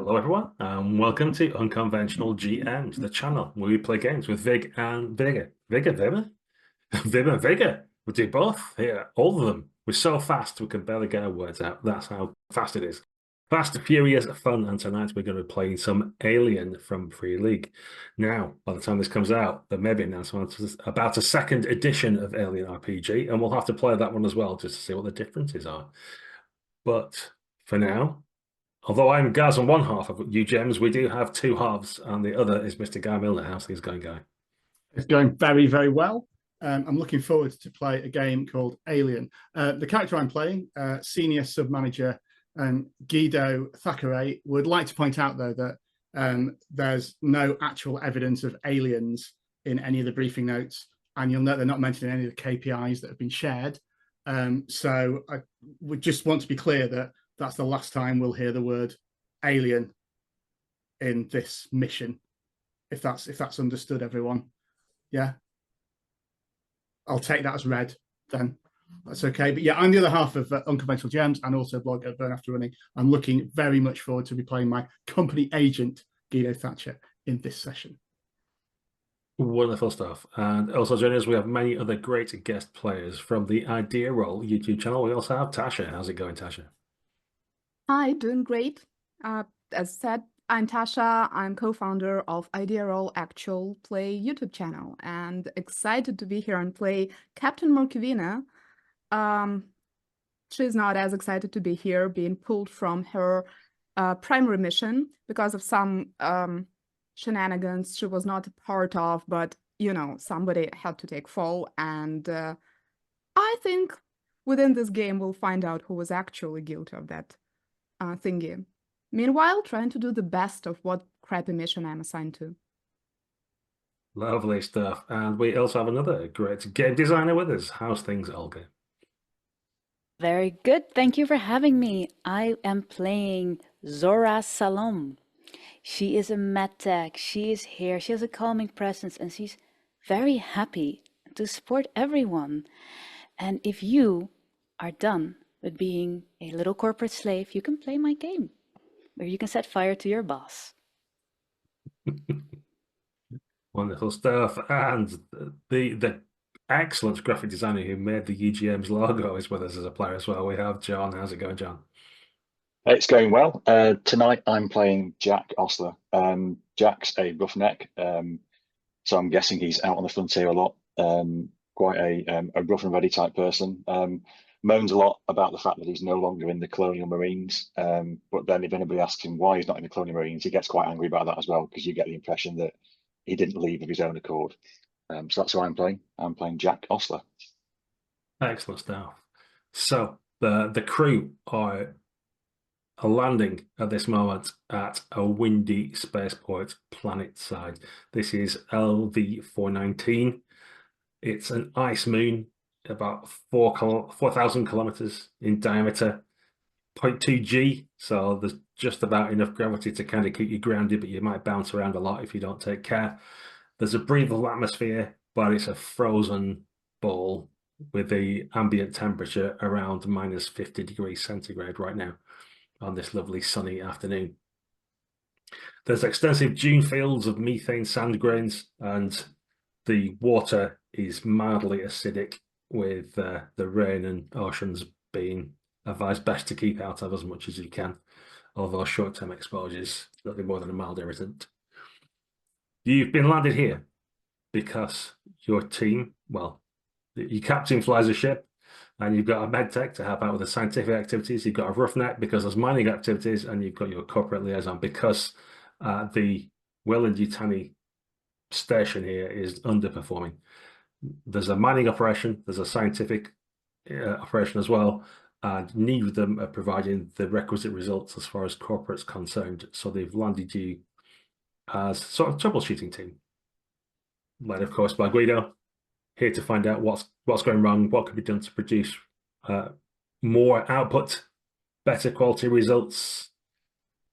Hello everyone, and welcome to Unconventional GMs, the channel where we play games with Vig and Vigor. Vigor? Vim and Vigor. We do both here, all of them. We're so fast we can barely get our words out. That's how fast it is. Fast, furious, fun, and tonight we're going to be playing some Alien from Free League. Now, by the time this comes out, there may be an announcement about a second edition of Alien RPG, and we'll have to play that one as well just to see what the differences are. But for now, although I'm Gaz on one half of UGEMs, we do have two halves, and the other is Mr. Guy Milner. How's things going, Guy? It's going very, very well. I'm looking forward to play a game called Alien. The character I'm playing, Senior Sub-Manager Guido Thackeray, would like to point out, though, that there's no actual evidence of aliens in any of the briefing notes, and you'll note they're not mentioned in any of the KPIs that have been shared. So I would just want to be clear that that's the last time we'll hear the word alien in this mission, if that's understood, everyone. Yeah, I'll take that as read then. That's okay. But yeah, I'm the other half of Unconventional GMs and also blog at Burn After Running. I'm looking very much forward to be playing my company agent, Guido Thatcher, in this session. Wonderful stuff. And also joining us, we have many other great guest players from the Idearoll YouTube channel. We also have Tasha. How's it going, Tasha? Hi, doing great. As said, I'm Tasha. I'm co-founder of Idearoll Actual Play YouTube channel and excited to be here and play Captain Morkivina. She's not as excited to be here, being pulled from her primary mission because of some shenanigans she was not a part of, but, you know, somebody had to take fall. And I think within this game, we'll find out who was actually guilty of that thingy. Meanwhile, trying to do the best of what crappy mission I'm assigned to. Lovely stuff. And we also have another great game designer with us. How's things, Olga? Very good. Thank you for having me. I am playing Zora Salom. She is a medtech. She is here. She has a calming presence and she's very happy to support everyone. And if you are done with being a little corporate slave, you can play my game, where you can set fire to your boss. Wonderful stuff. And the excellent graphic designer who made the UGM's logo is with us as a player as well. We have John. How's it going, John? It's going well. Tonight I'm playing Jack Osler. Jack's a roughneck, so I'm guessing he's out on the frontier a lot. Quite a rough and ready type person. Moans a lot about the fact that he's no longer in the Colonial Marines, but then if anybody asks him why he's not in the Colonial Marines, he gets quite angry about that as well, because you get the impression that he didn't leave of his own accord. So that's who I'm playing. I'm playing Jack Osler. Excellent stuff. So the crew are landing at this moment at a windy spaceport planet side. This is LV-419. It's an ice moon, about 4,000 kilometers in diameter, 0.2 G, so there's just about enough gravity to kind of keep you grounded, but you might bounce around a lot if you don't take care. There's a breathable atmosphere, but it's a frozen ball with the ambient temperature around minus 50 degrees centigrade right now on this lovely sunny afternoon. There's extensive dune fields of methane sand grains, and the water is mildly acidic, with the rain and oceans being advised best to keep out of as much as you can, although short-term exposures nothing more than a mild irritant. You've been landed here because your team, well, your captain flies a ship, and you've got a medtech to help out with the scientific activities. You've got a roughneck because there's mining activities, and you've got your corporate liaison because the Weyland-Yutani station here is underperforming. There's a mining operation, there's a scientific operation as well, and neither of them are providing the requisite results as far as corporate's concerned. So they've landed you as sort of troubleshooting team, led of course by Guido, here to find out what's going wrong, what can be done to produce more output, better quality results,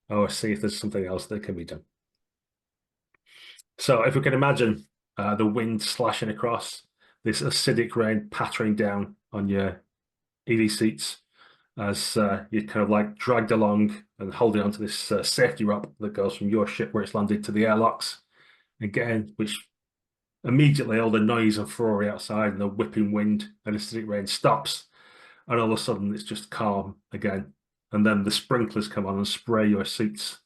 or see if there's something else that can be done. So if we can imagine the wind slashing across, this acidic rain pattering down on your EV seats as you're kind of like dragged along and holding onto this safety rope that goes from your ship where it's landed to the airlocks again, which immediately all the noise and fury outside and the whipping wind and acidic rain stops, and all of a sudden it's just calm again. And then the sprinklers come on and spray your seats.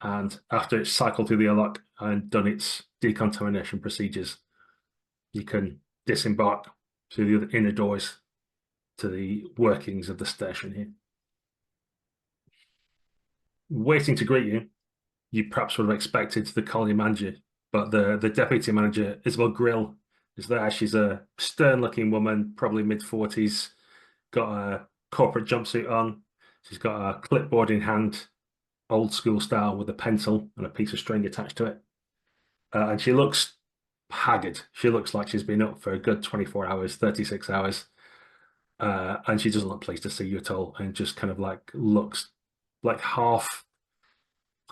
And after it's cycled through the airlock and done its decontamination procedures, you can disembark through the inner doors to the workings of the station here. Waiting to greet you, you perhaps would have expected the colony manager, but the deputy manager, Isabel Grill, is there. She's a stern-looking woman, probably mid-40s, got a corporate jumpsuit on. She's got a clipboard in hand, old school style, with a pencil and a piece of string attached to it. And she looks haggard. She looks like she's been up for a good 24 hours, 36 hours. And she doesn't look pleased to see you at all, and just kind of like looks like half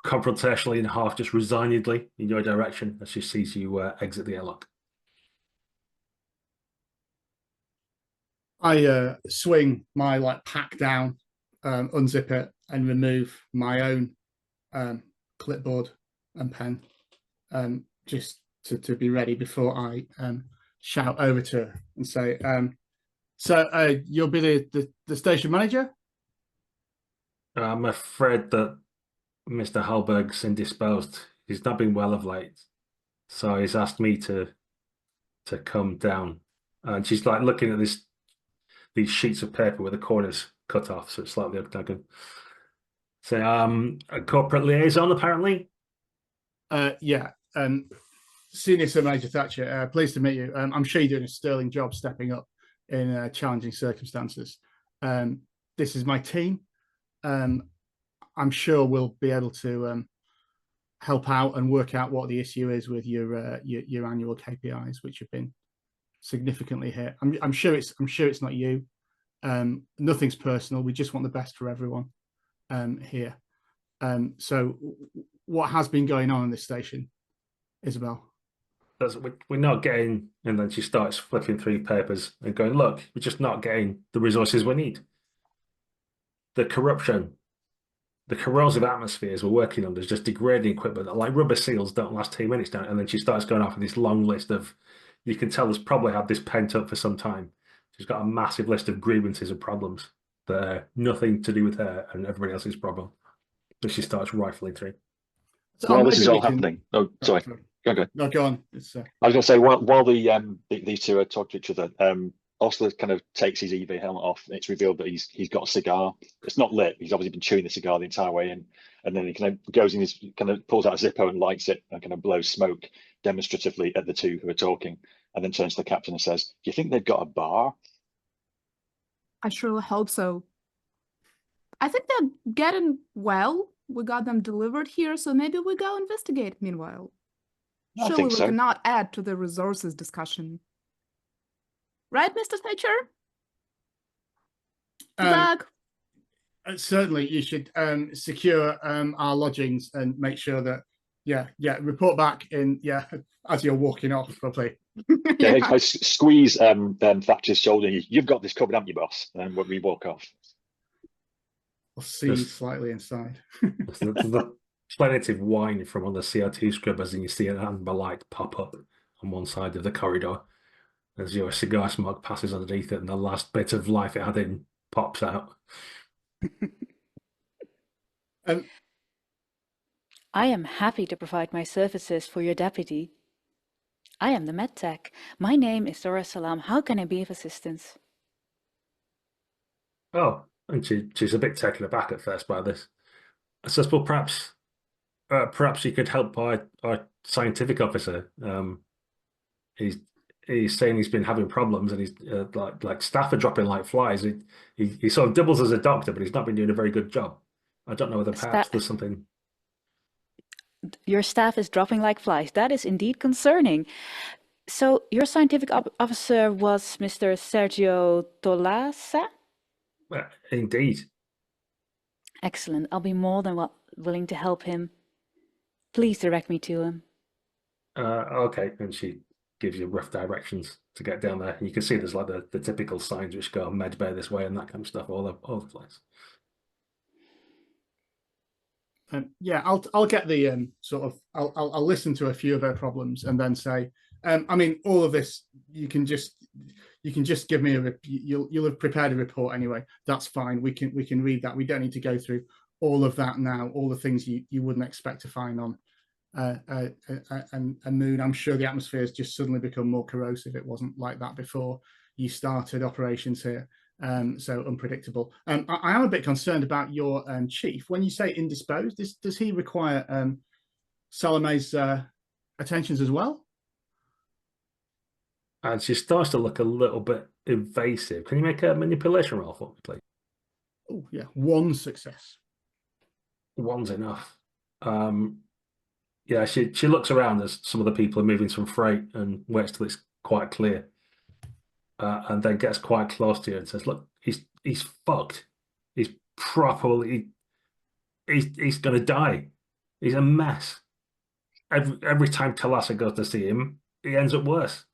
confrontationally and half just resignedly in your direction as she sees you exit the airlock. I swing my pack down, unzip it, and remove my own clipboard and pen, just to be ready before I shout over to her and say, so you'll be the station manager? I'm afraid that Mr. Hallberg's indisposed. He's not been well of late, so he's asked me to come down. And she's like looking at these sheets of paper with the corners cut off, so it's slightly octagon. So a corporate liaison, apparently. Yeah. Senior Sub Manager Thatcher, pleased to meet you. I'm sure you're doing a sterling job stepping up in challenging circumstances. This is my team. I'm sure we'll be able to help out and work out what the issue is with your annual KPIs, which have been significantly hit. I'm sure it's not you. Nothing's personal. We just want the best for everyone here. So what has been going on in this station, Isabel? We're not getting, and then she starts flipping through papers and going, look, we're just not getting the resources we need. The corruption, the corrosive atmospheres we're working on, there's just degrading equipment that, like rubber seals, don't last 2 minutes down. And then she starts going off with this long list of, you can tell there's probably had this pent up for some time. She's got a massive list of grievances and problems that are nothing to do with her and everybody else's problem. So she starts rifling through. So while this is all happening, oh, sorry. Go. No, go on. I was going to say, while these two are talking to each other, Osler kind of takes his EV helmet off, and it's revealed that he's got a cigar. It's not lit. He's obviously been chewing the cigar the entire way in, and then he kind of goes in his pulls out a Zippo and lights it and kind of blows smoke demonstratively at the two who are talking, and then turns to the captain and says, "Do you think they've got a bar?" I surely hope so. I think they're getting well. We got them delivered here, so maybe we go investigate meanwhile. I Surely think we so. cannot add to the resources discussion. Right, Mr. Thatcher? Zach? Certainly, you should secure our lodgings and make sure that, report back in, as you're walking off, probably. Yeah, I squeeze Thatcher's shoulder. You've got this covered, haven't you, boss? And when we walk off. I'll see slightly inside. The plaintive whine from one of the CO2 scrubbers, and you see an amber light pop up on one side of the corridor as your cigar smoke passes underneath it, and the last bit of life it had in pops out. I am happy to provide my services for your deputy. I am the medtech. My name is Zora Salam. How can I be of assistance? Oh, and she's a bit taken aback at first by this. I says, well, perhaps you could help our scientific officer. He's saying he's been having problems, and he's like staff are dropping like flies. He sort of doubles as a doctor, but he's not been doing a very good job. I don't know whether perhaps there's something. Your staff is dropping like flies. That is indeed concerning. So your scientific officer was Mr. Sergio Tolasa? Indeed. Excellent. I'll be more than willing to help him. Please direct me to him. Okay, and she gives you rough directions to get down there. And you can see there's like the typical signs which go med bay this way and that kind of stuff all over the place. Yeah, I'll get the sort of I'll listen to a few of her problems and then say, I mean, all of this you can just give me you'll have prepared a report anyway. That's fine. We can read that. We don't need to go through all of that now. All the things you wouldn't expect to find on a moon. I'm sure the atmosphere has just suddenly become more corrosive. It wasn't like that before you started operations here. So unpredictable. I am a bit concerned about your chief. When you say indisposed, does he require Salome's attentions as well? And she starts to look a little bit evasive. Can you make a manipulation roll for me, please? Oh, yeah. 1 success. One's enough. Yeah, she looks around as some of the people are moving some freight and waits till it's quite clear. And then gets quite close to you and says, look, he's fucked. He's properly, he's going to die. He's a mess. Every time Talassa goes to see him, he ends up worse.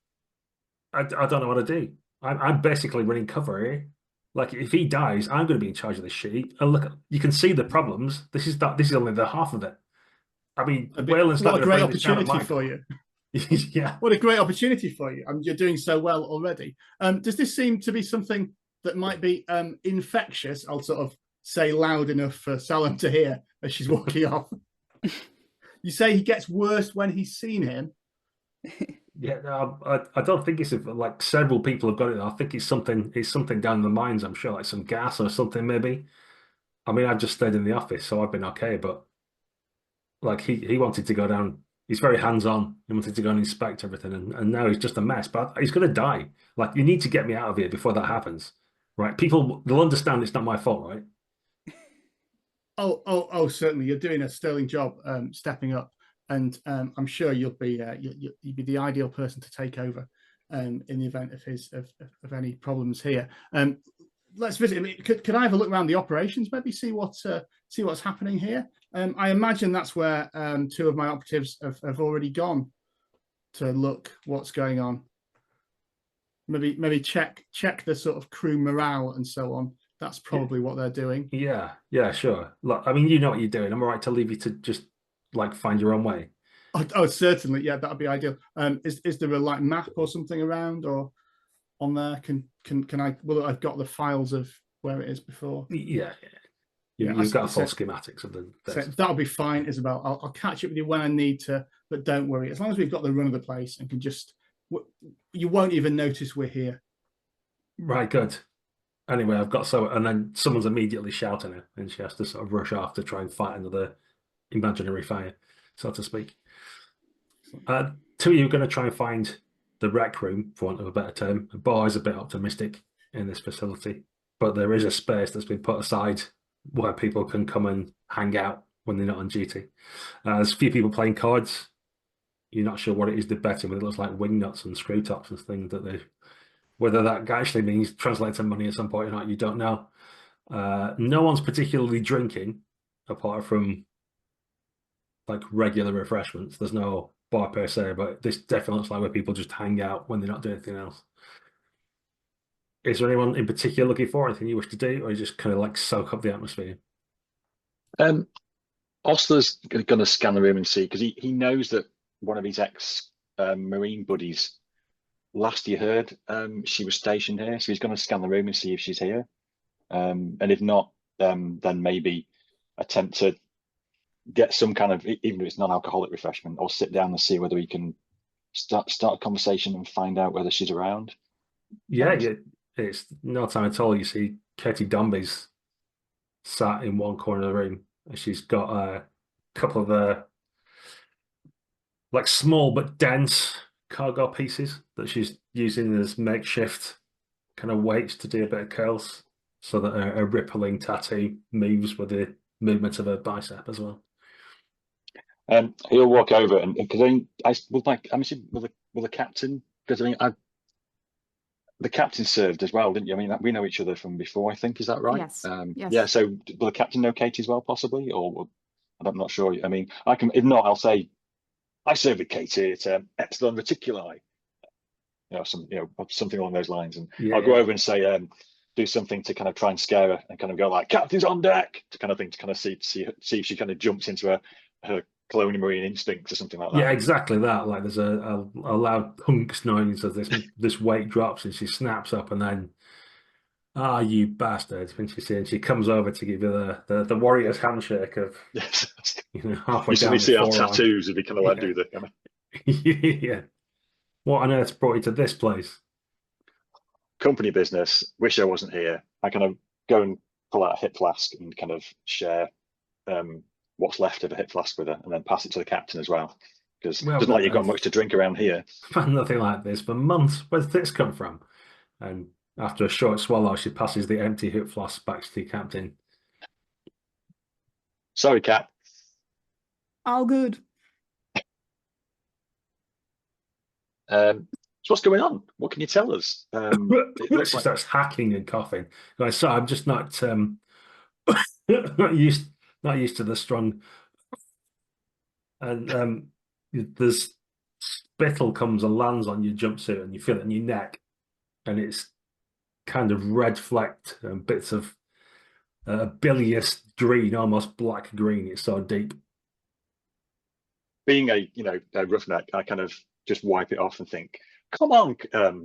I don't know what to do. I'm basically running cover here. Like, if he dies, I'm going to be in charge of this shit. And look, you can see the problems. This is only the half of it. I mean, Weyland's not what a great opportunity for you. Yeah. What a great opportunity for you. I mean, you're doing so well already. Does this seem to be something that might be infectious? I'll sort of say loud enough for Salome to hear as she's walking off. You say he gets worse when he's seen him? Yeah, no, I don't think it's like several people have got it. I think it's something down the mines, I'm sure, like some gas or something maybe. I mean, I've just stayed in the office, so I've been okay, but like he wanted to go down. He's very hands-on. He wanted to go and inspect everything, and now he's just a mess. But he's going to die. Like, you need to get me out of here before that happens, right? People, they'll understand it's not my fault, right? Oh, certainly. You're doing a sterling job stepping up, and I'm sure you'll be the ideal person to take over in the event of any problems here. Let's visit. I mean, could I have a look around the operations? Maybe see what's happening here. I imagine that's where 2 of my operatives have already gone to look what's going on. Maybe check the sort of crew morale and so on. That's probably what they're doing. Yeah, sure. Look, I mean, you know what you're doing. I'm all right to leave you to just like find your own way. Oh, certainly. Yeah, that'd be ideal. Is there a like map or something around or on there? Can I? Well, I've got the files of where it is before. Yeah. You've got full schematics of the. So that'll be fine, Isabel. I'll catch up with you when I need to, but don't worry. As long as we've got the run of the place and can just, you won't even notice we're here. Right, good. Anyway, I've got and then someone's immediately shouting her, and she has to sort of rush off to try and fight another imaginary fire, so to speak. 2 of you are going to try and find the rec room, for want of a better term. The bar is a bit optimistic in this facility, but there is a space that's been put aside where people can come and hang out when they're not on duty. There's a few people playing cards. You're not sure what it is they're betting, but it looks like wing nuts and screw tops and things that they. Whether that actually means translating money at some point or not, you don't know. No one's particularly drinking, apart from like regular refreshments. There's no bar per se, but this definitely looks like where people just hang out when they're not doing anything else. Is there anyone in particular looking for anything you wish to do, or you just kind of like soak up the atmosphere? Ostler's going to scan the room and see, because he knows that one of his ex-Marine buddies, last he heard, she was stationed here, so he's going to scan the room and see if she's here. And if not, then maybe attempt to get some kind of, even if it's non-alcoholic refreshment, or sit down and see whether he can start a conversation and find out whether she's around. Yeah, it's no time at all. You see Katie Dombey's sat in one corner of the room, and she's got a couple of like small but dense cargo pieces that she's using as makeshift kind of weights to do a bit of curls, so that a rippling tattoo moves with the movement of her bicep as well. He'll walk over, and because I'm with the captain, because the captain served as well, didn't you? I mean, we know each other from before, I think. Is that right? Yes. Yes. Yeah. So will the captain know Katie as well, possibly, or I'm not sure. I mean, I can. If not, I'll say I served with Katie at Epsilon Reticuli. Something along those lines, and I'll go over and say, do something to kind of try and scare her and kind of go like, "Captain's on deck," to kind of thing, to kind of see if she kind of jumps into her colonial marine instincts or something like that. Yeah, exactly that. Like there's a loud punk noise as this weight drops and she snaps up and then, you bastard, when she comes over to give you the warrior's handshake of, Yes. halfway You down suddenly the see our forearm. tattoos if we kind of like Yeah. do the kind of Yeah. What on earth brought you to this place? company business. Wish I wasn't here. I kind of go and pull out a hip flask and kind of share what's left of a hip flask with her, and then pass it to the captain as well, because Well, doesn't like you've got much to drink around here. I've had nothing like this for months. Where's this come from? And after a short swallow, she passes the empty hip flask back to the captain. Sorry, Cap. All good. So what's going on? What can you tell us? It looks She like starts hacking and coughing. Like, so I'm just not not used to the strong. And there's spittle comes and lands on your jumpsuit, and you feel it in your neck, and it's kind of red flecked and bits of bilious green, almost black green. It's so deep. being a roughneck. I kind of just wipe it off and think, "Come on,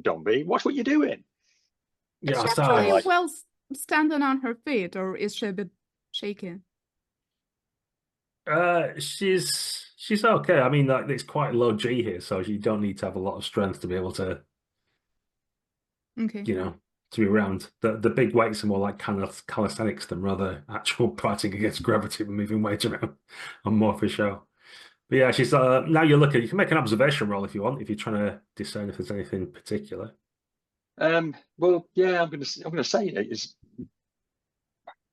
Dombey, watch what you're doing." Is Yeah, she so actually like- well standing on her feet, or is she a bit shaky? she's okay. I mean, like it's quite low G here, so you don't need to have a lot of strength to be able to, Okay. to be around. The big weights are more like kind of calisthenics than rather actual fighting against gravity and moving weight around and more for show. But yeah, she's now you're looking. You can make an observation roll if you want, if you're trying to discern if there's anything particular. Well, yeah, I'm gonna say is.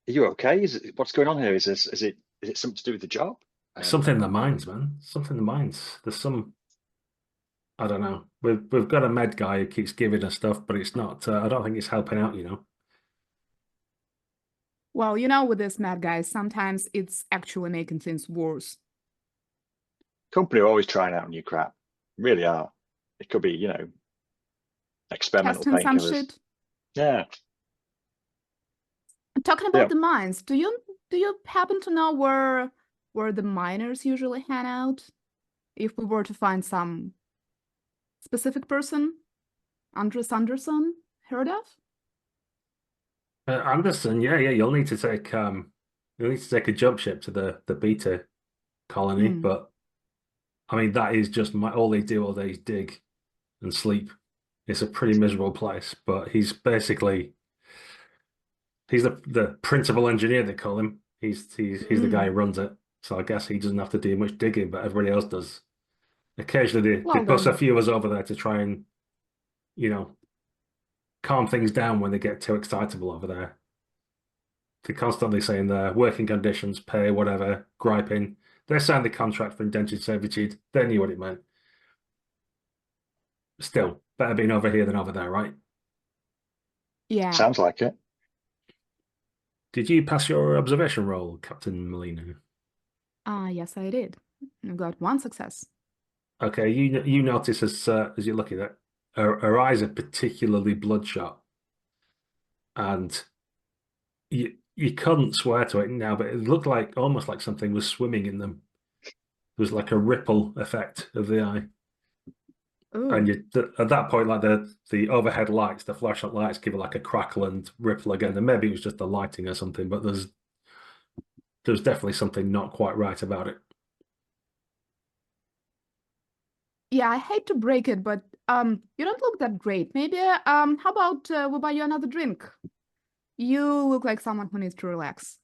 Are you okay? What's going on here? Is it something to do with the job? Something in the minds, man. Something in the minds. There's some. I don't know. We've got a med guy who keeps giving us stuff, but it's not. I don't think it's helping out. Well, with this mad guys, sometimes it's actually making things worse. Company are always trying out new crap. Really are. It could be, experimental Testing some painkillers. shit. Yeah. Talking about Yeah. the mines, do you happen to know where the miners usually hang out? If we were to find some specific person, Andres Anderson, heard of? Anderson, yeah. You'll need to take a jump ship to the beta colony, Hmm. but I mean that is just all they do all day is dig and sleep. It's a pretty miserable place, but he's basically the principal engineer, they call him. He's the guy who runs it. So I guess he doesn't have to do much digging, but everybody else does. Occasionally they Well, bus a then- few of us over there to try and, calm things down when they get too excitable over there. They're constantly saying their working conditions, pay, whatever, griping. They signed the contract for indentured servitude. They knew what it meant. Still, better being over here than over there, right? Yeah. Sounds like it. Did you pass your observation roll, Captain Molina? Yes, I did. I got one success. Okay, you notice as you're looking at her eyes are particularly bloodshot, and you couldn't swear to it now, but it looked like almost like something was swimming in them. There was like a ripple effect of the eye, Ooh. and at that point, like the overhead lights, the flashlight lights, give it like a crackle and ripple again. And maybe it was just the lighting or something, but there's definitely something not quite right about it. Yeah, I hate to break it, but you don't look that great. Maybe how about we buy you another drink? You look like someone who needs to relax.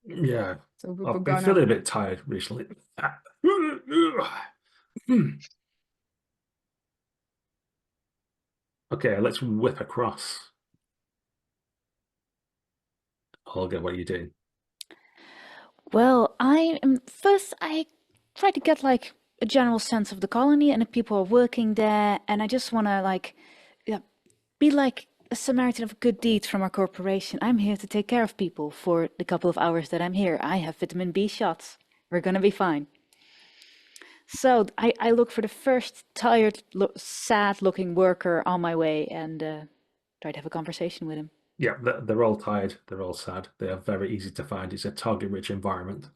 Yeah, So we're I've been gonna. feeling a bit tired recently. Okay, let's whip across. Olga, what are you doing? Well, I try to get like a general sense of the colony and the people who are working there, and I just want to be like a Samaritan of good deeds from our corporation. I'm here to take care of people for the couple of hours that I'm here. I have vitamin B shots. We're gonna be fine. So I look for the first tired, sad-looking worker on my way, and try to have a conversation with him. Yeah, they're all tired. They're all sad. They are very easy to find. It's a target-rich environment.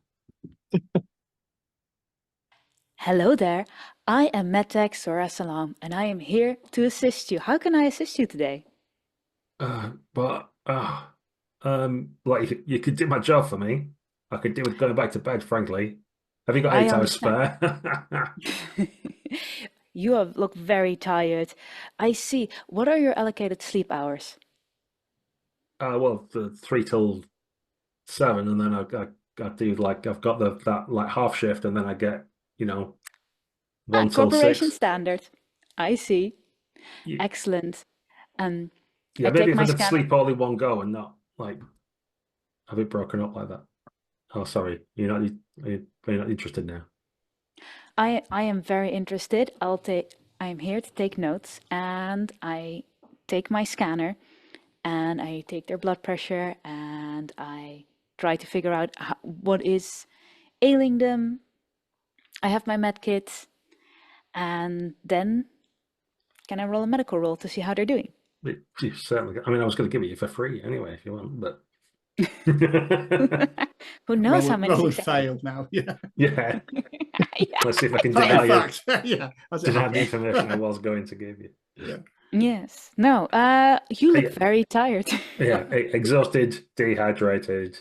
Hello there, I am Metek Sora Salam, and I am here to assist you. How can I assist you today? But like you could do my job for me. I could do with going back to bed, frankly. Have you got I 8 hours understand. spare? You have looked very tired. I see. What are your allocated sleep hours? Well, the 3 till 7, and then I do like I've got that like half shift, and then I get 1 till Corporation 6. standard. I see. Yeah, Excellent. I maybe take if my I could scanner. sleep all in one go and not like have it broken up like that. Oh, sorry, you're not interested now. I am very interested. I am here to take notes, and I take my scanner and I take their blood pressure and I try to figure out what is ailing them. I have my med kit, and then can I roll a medical roll to see how they're doing? You certainly. I mean, I was going to give it you for free anyway if you want, but Who knows how many Roll successes? failed now. Yeah. yeah. Yeah. Let's see if I can In deny you. fact, yeah. As it Deny the happens. information I was going to give you. Yeah. Yes. No. You look Yeah. very tired. Yeah, exhausted, dehydrated,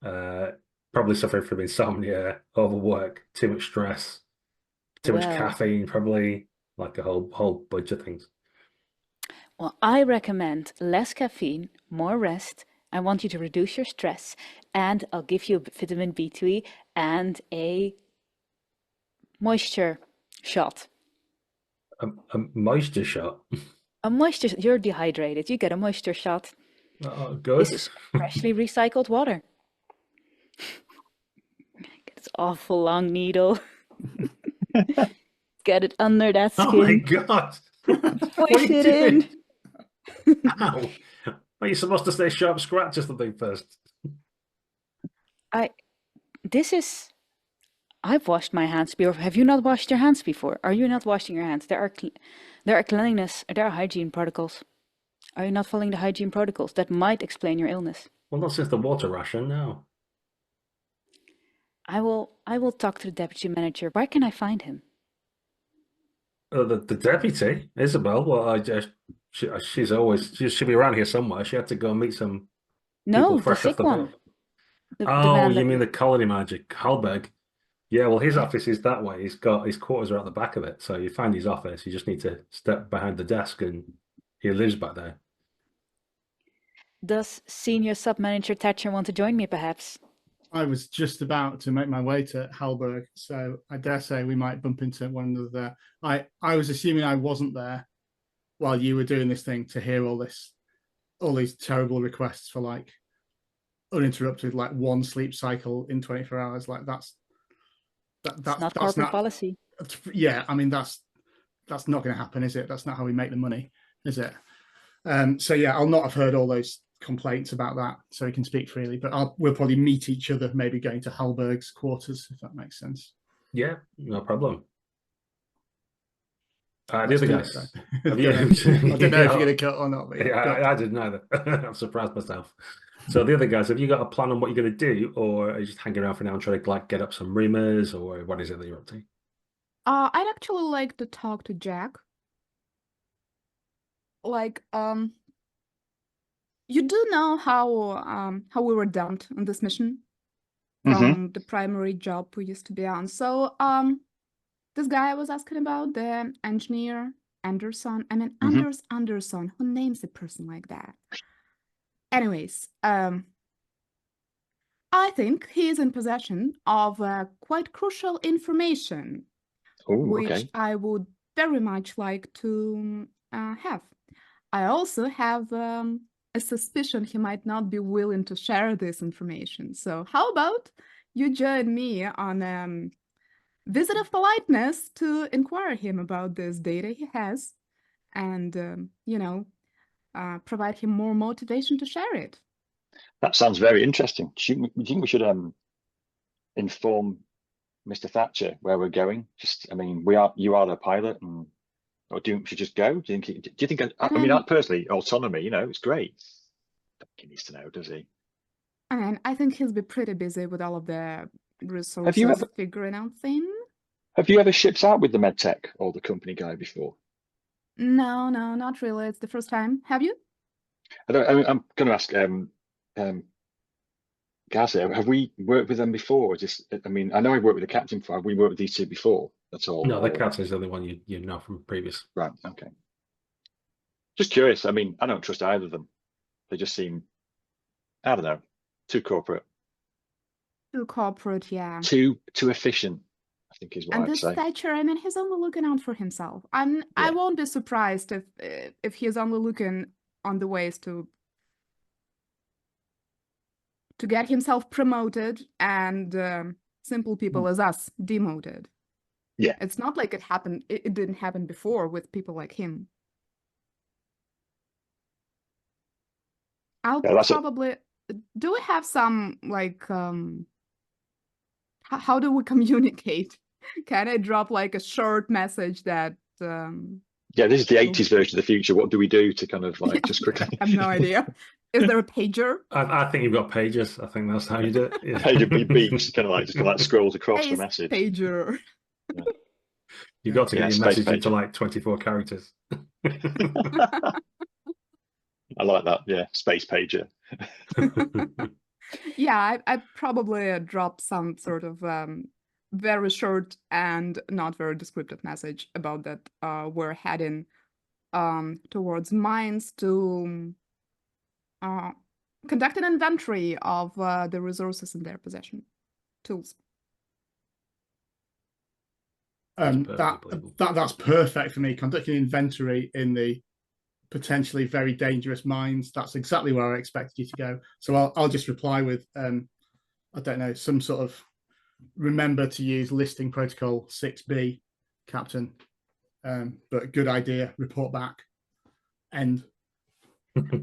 probably suffering from insomnia, overwork, too much stress, too much Well, caffeine, probably like a whole bunch of things. well, I recommend less caffeine, more rest. I want you to reduce your stress, and I'll give you a vitamin B3 and a moisture shot. A moisture shot. A moisture, you're dehydrated. You get a moisture shot. Oh, good. This is freshly recycled water. Get this awful long needle. Get it under that Oh my skin. God. What are Push you it doing? in. Ow. Are you supposed to say sharp scratch or something first? I've washed my hands before. Have you not washed your hands before? Are you not washing your hands? There are cleanliness, there are hygiene protocols. Are you not following the hygiene protocols? That might explain your illness. Well, not since the water ration, no. I will talk to the deputy manager. Where can I find him? The deputy, Isabel, well, she should be around here somewhere. She had to go meet some people No, the fresh off sick the one. boat. The Oh, man you that mean the colony manager, Halberg? Yeah, well, his Yeah. office is that way. He's got his quarters are at the back of it. So you find his office, you just need to step behind the desk and he lives back there. Does senior sub-manager Thatcher want to join me, perhaps? I was just about to make my way to Halberg, so I dare say we might bump into one another there. I was assuming I wasn't there while you were doing this thing to hear all these terrible requests for like uninterrupted, like 1 sleep cycle in 24 hours. Like that's Not corporate policy. Yeah, I mean that's not going to happen, is it? That's not how we make the money, is it? So yeah, I'll not have heard all those complaints about that, so we can speak freely. But we'll probably meet each other, maybe going to Halberg's quarters, if that makes sense. Yeah, no problem. The Let's other do guys, it, have Go you? ahead. I don't know if you're going to cut or not. But Yeah, I didn't either. I'm surprised myself. So the other guys, have you got a plan on what you're going to do, or are you just hanging around for now and trying to like get up some rumors, or what is it that you're up to? I'd actually like to talk to Jack. Like, you do know how we were dumped on this mission from the primary job we used to be on. So, this guy I was asking about, the engineer Anderson. I mean, Anders Anderson. Who names a person like that? Anyways, I think he is in possession of quite crucial information, which I would very much like to have. I also have a suspicion he might not be willing to share this information. So how about you join me on visit of politeness to inquire him about this data he has and, provide him more motivation to share it. That sounds very interesting. Do you think we should inform Mr. Thatcher where we're going? I mean, you are the pilot, and or do you think we should just go? Do you think? I mean, Um, personally, autonomy. You know, it's great. I don't think he needs to know, does he? I mean, I think he'll be pretty busy with all of the Have you resources ever figuring out things. shipped out with the medtech or the company guy before? No, not really. It's the first time. Have you? I'm going to ask Gaza, have we worked with them before? Or just, I mean, I know I've worked with the captain before. Have we worked with these two before at all? No, the Or... captain's the only one you know from previous. Right. Okay. Just curious. I mean, I don't trust either of them. They just seem, I don't know, too corporate, Too corporate, yeah. too efficient, I think is what And I'd this say. Thatcher, I mean, he's only looking out for himself. I Yeah. won't be surprised if he's only looking on the ways to get himself promoted and simple people as us demoted. Yeah. It's not like it happened. It didn't happen before with people like him. I'll probably. Do we have some like how do we communicate? Can I drop like a short message that? Yeah, this is the 80s version of the future. What do we do to kind of like just quickly? I have no idea. Is there a pager? I think you've got pages. I think that's how you do it. Yeah. Pager beeps, kind of like scrolls across the message. Pager. Yeah. You've got to get your message pager. into like 24 characters. I like that. Yeah, space pager. Yeah, I probably drop some sort of very short and not very descriptive message about that we're heading towards mines to conduct an inventory of the resources in their possession. Tools. That's perfect for me. Conducting inventory in the potentially very dangerous mines. That's exactly where I expected you to go. So I'll just reply with I don't know, some sort of remember to use listing protocol 6B, Captain. But good idea. Report back. End.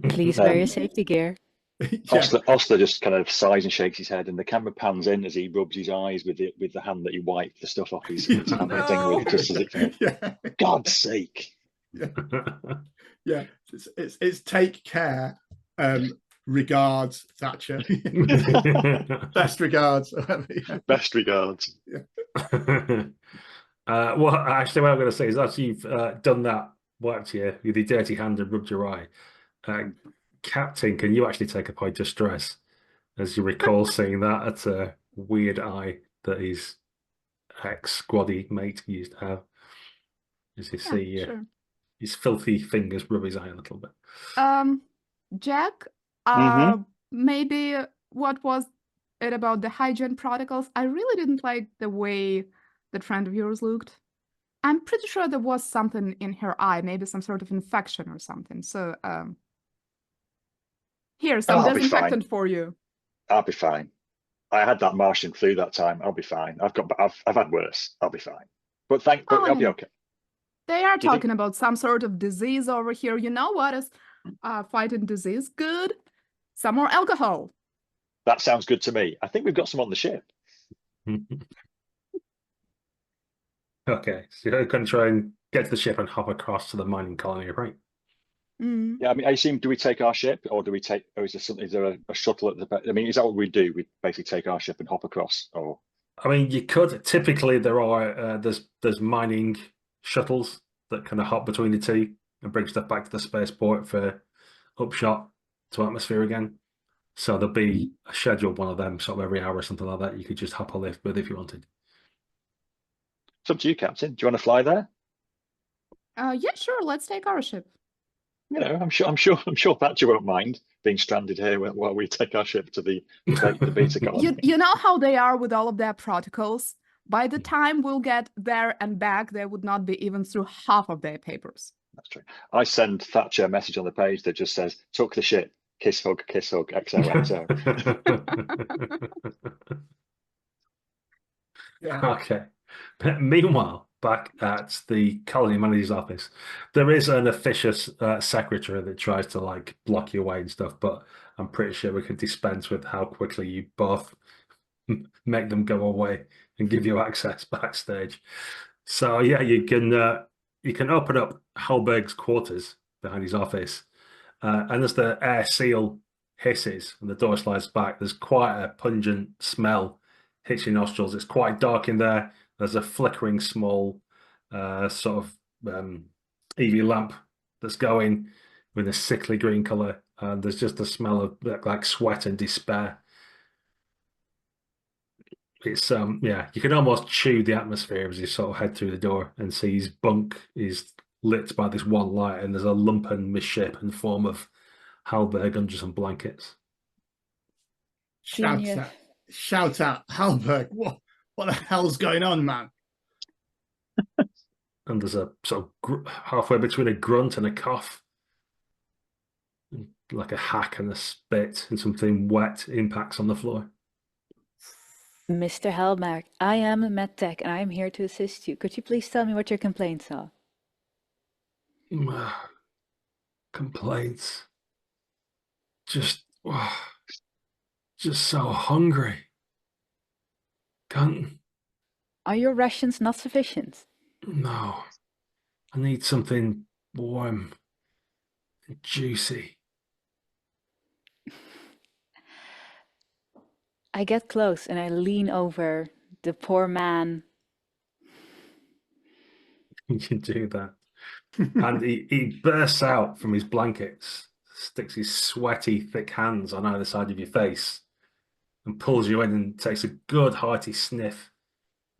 Please wear your safety gear. Yeah. Osler just kind of sighs and shakes his head, and the camera pans in as he rubs his eyes with the hand that he wiped the stuff off his hand with, just as it kind of, God's sake. Yeah, it's take care. Regards, Thatcher. Best regards. Best regards. Yeah. Well, actually, what I'm going to say is after you've done that, wiped you with your dirty hand and rubbed your eye, Captain, can you actually take a point of stress as you recall seeing that at a weird eye that his ex-squaddy mate used to have? As you see his filthy fingers rub his eye a little bit. Jack, maybe what was it about the hygiene protocols? I really didn't like the way that friend of yours looked. I'm pretty sure there was something in her eye, maybe some sort of infection or something. So, here's some disinfectant for you. I'll be fine. I had that Martian flu that time. I'll be fine. I've had worse. I'll be fine. But I'll be okay. They are talking about some sort of disease over here. You know what is fighting disease good? Some more alcohol. That sounds good to me. I think we've got some on the ship. Okay, so you're going to try and get to the ship and hop across to the mining colony, right? Yeah, I mean, I assume, do we take our ship, or is there something? Is there a shuttle at the back? I mean, is that what we do? We basically take our ship and hop across, or? I mean, you could. Typically, there are there's mining shuttles that kind of hop between the two and bring stuff back to the spaceport for upshot to atmosphere again. So there'll be a scheduled one of them sort of every hour or something like that. You could just hop a lift with if you wanted. It's up to you, Captain. Do you want to fly there? Yeah, sure. Let's take our ship. You know, I'm sure Thatcher won't mind being stranded here while we take our ship to the beta colony. You know how they are with all of their protocols. By the time we'll get there and back, they would not be even through half of their papers. That's true. I send Thatcher a message on the page that just says, "Took the ship, kiss hug, XOXO." Yeah. Okay. Meanwhile, back at the colony manager's office, there is an officious secretary that tries to like block you away and stuff, but I'm pretty sure we can dispense with how quickly you both make them go away and give you access backstage. So yeah, you can you can open up Halberg's quarters behind his office, and as the air seal hisses and the door slides back, there's quite a pungent smell hits your nostrils. It's quite dark in there. There's a flickering small sort of EV lamp that's going with a sickly green color, and there's just a smell of like sweat and despair. It's yeah, you can almost chew the atmosphere as you sort of head through the door and see his bunk is lit by this one light, and there's a lumpen, misshapen form of Halberg under some blankets. Shout out, Halberg, what the hell's going on, man? And there's a sort of halfway between a grunt and a cough, like a hack and a spit, and something wet impacts on the floor. Mr. Halberg, I am a medtech and I am here to assist you. Could you please tell me what your complaints are? Complaints. Just so hungry. Can't. Are your rations not sufficient? No. I need something warm and juicy. I get close and I lean over the poor man. You can do that. And he bursts out from his blankets, sticks his sweaty, thick hands on either side of your face, and pulls you in and takes a good hearty sniff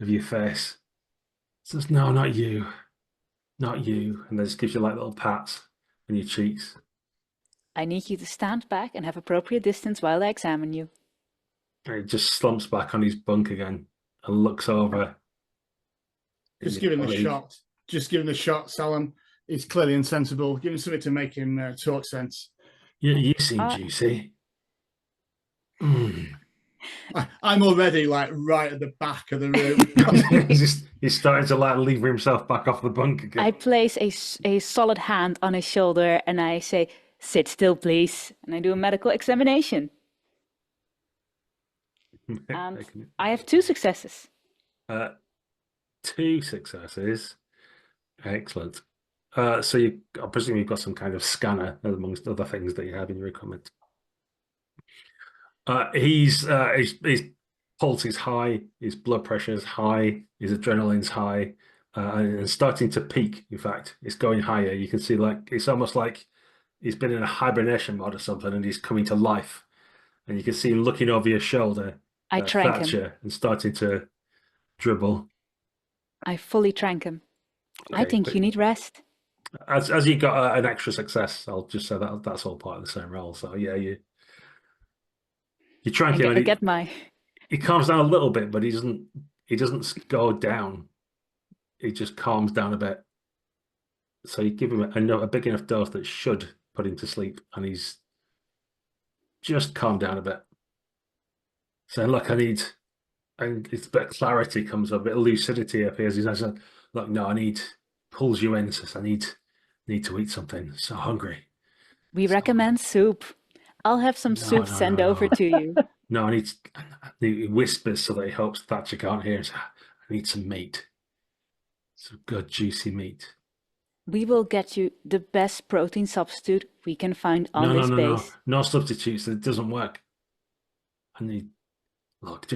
of your face. Says, "No, not you. Not you." And then just gives you like little pats on your cheeks. I need you to stand back and have appropriate distance while I examine you. And he just slumps back on his bunk again and looks over. Just give him a shot. Just give him a shot, Salam. He's clearly insensible. Give him something to make him talk sense. You seem juicy. I'm already like right at the back of the room. he's starting to like lever himself back off the bunk again. I place a solid hand on his shoulder and I say, "Sit still, please." And I do a medical examination. And I have 2 successes. 2 successes. Excellent. So I presume you've got some kind of scanner amongst other things that you have in your equipment. His pulse is high, his blood pressure is high, his adrenaline's high, and starting to peak. In fact, it's going higher. You can see like it's almost like he's been in a hibernation mode or something, and he's coming to life. And you can see him looking over your shoulder. I trank Thatcher, him. And starting to dribble. I fully trank him. Okay, I think you need rest. As you got an extra success, I'll just say that's all part of the same roll. So yeah, you trank him. He calms down a little bit, but he doesn't go down. He just calms down a bit. So you give him a big enough dose that should put him to sleep, and he's just calmed down a bit. So look, and it's a bit of clarity comes up, a bit of lucidity appears. He's like, "Look, no, pulls you in, says, I need to eat something. So hungry." We recommend soup. I'll have some soup sent over to you. No, he whispers so that he hopes Thatcher can't hear. "I need some meat. Some good juicy meat." We will get you the best protein substitute we can find on this base. No substitutes. It doesn't work. Look,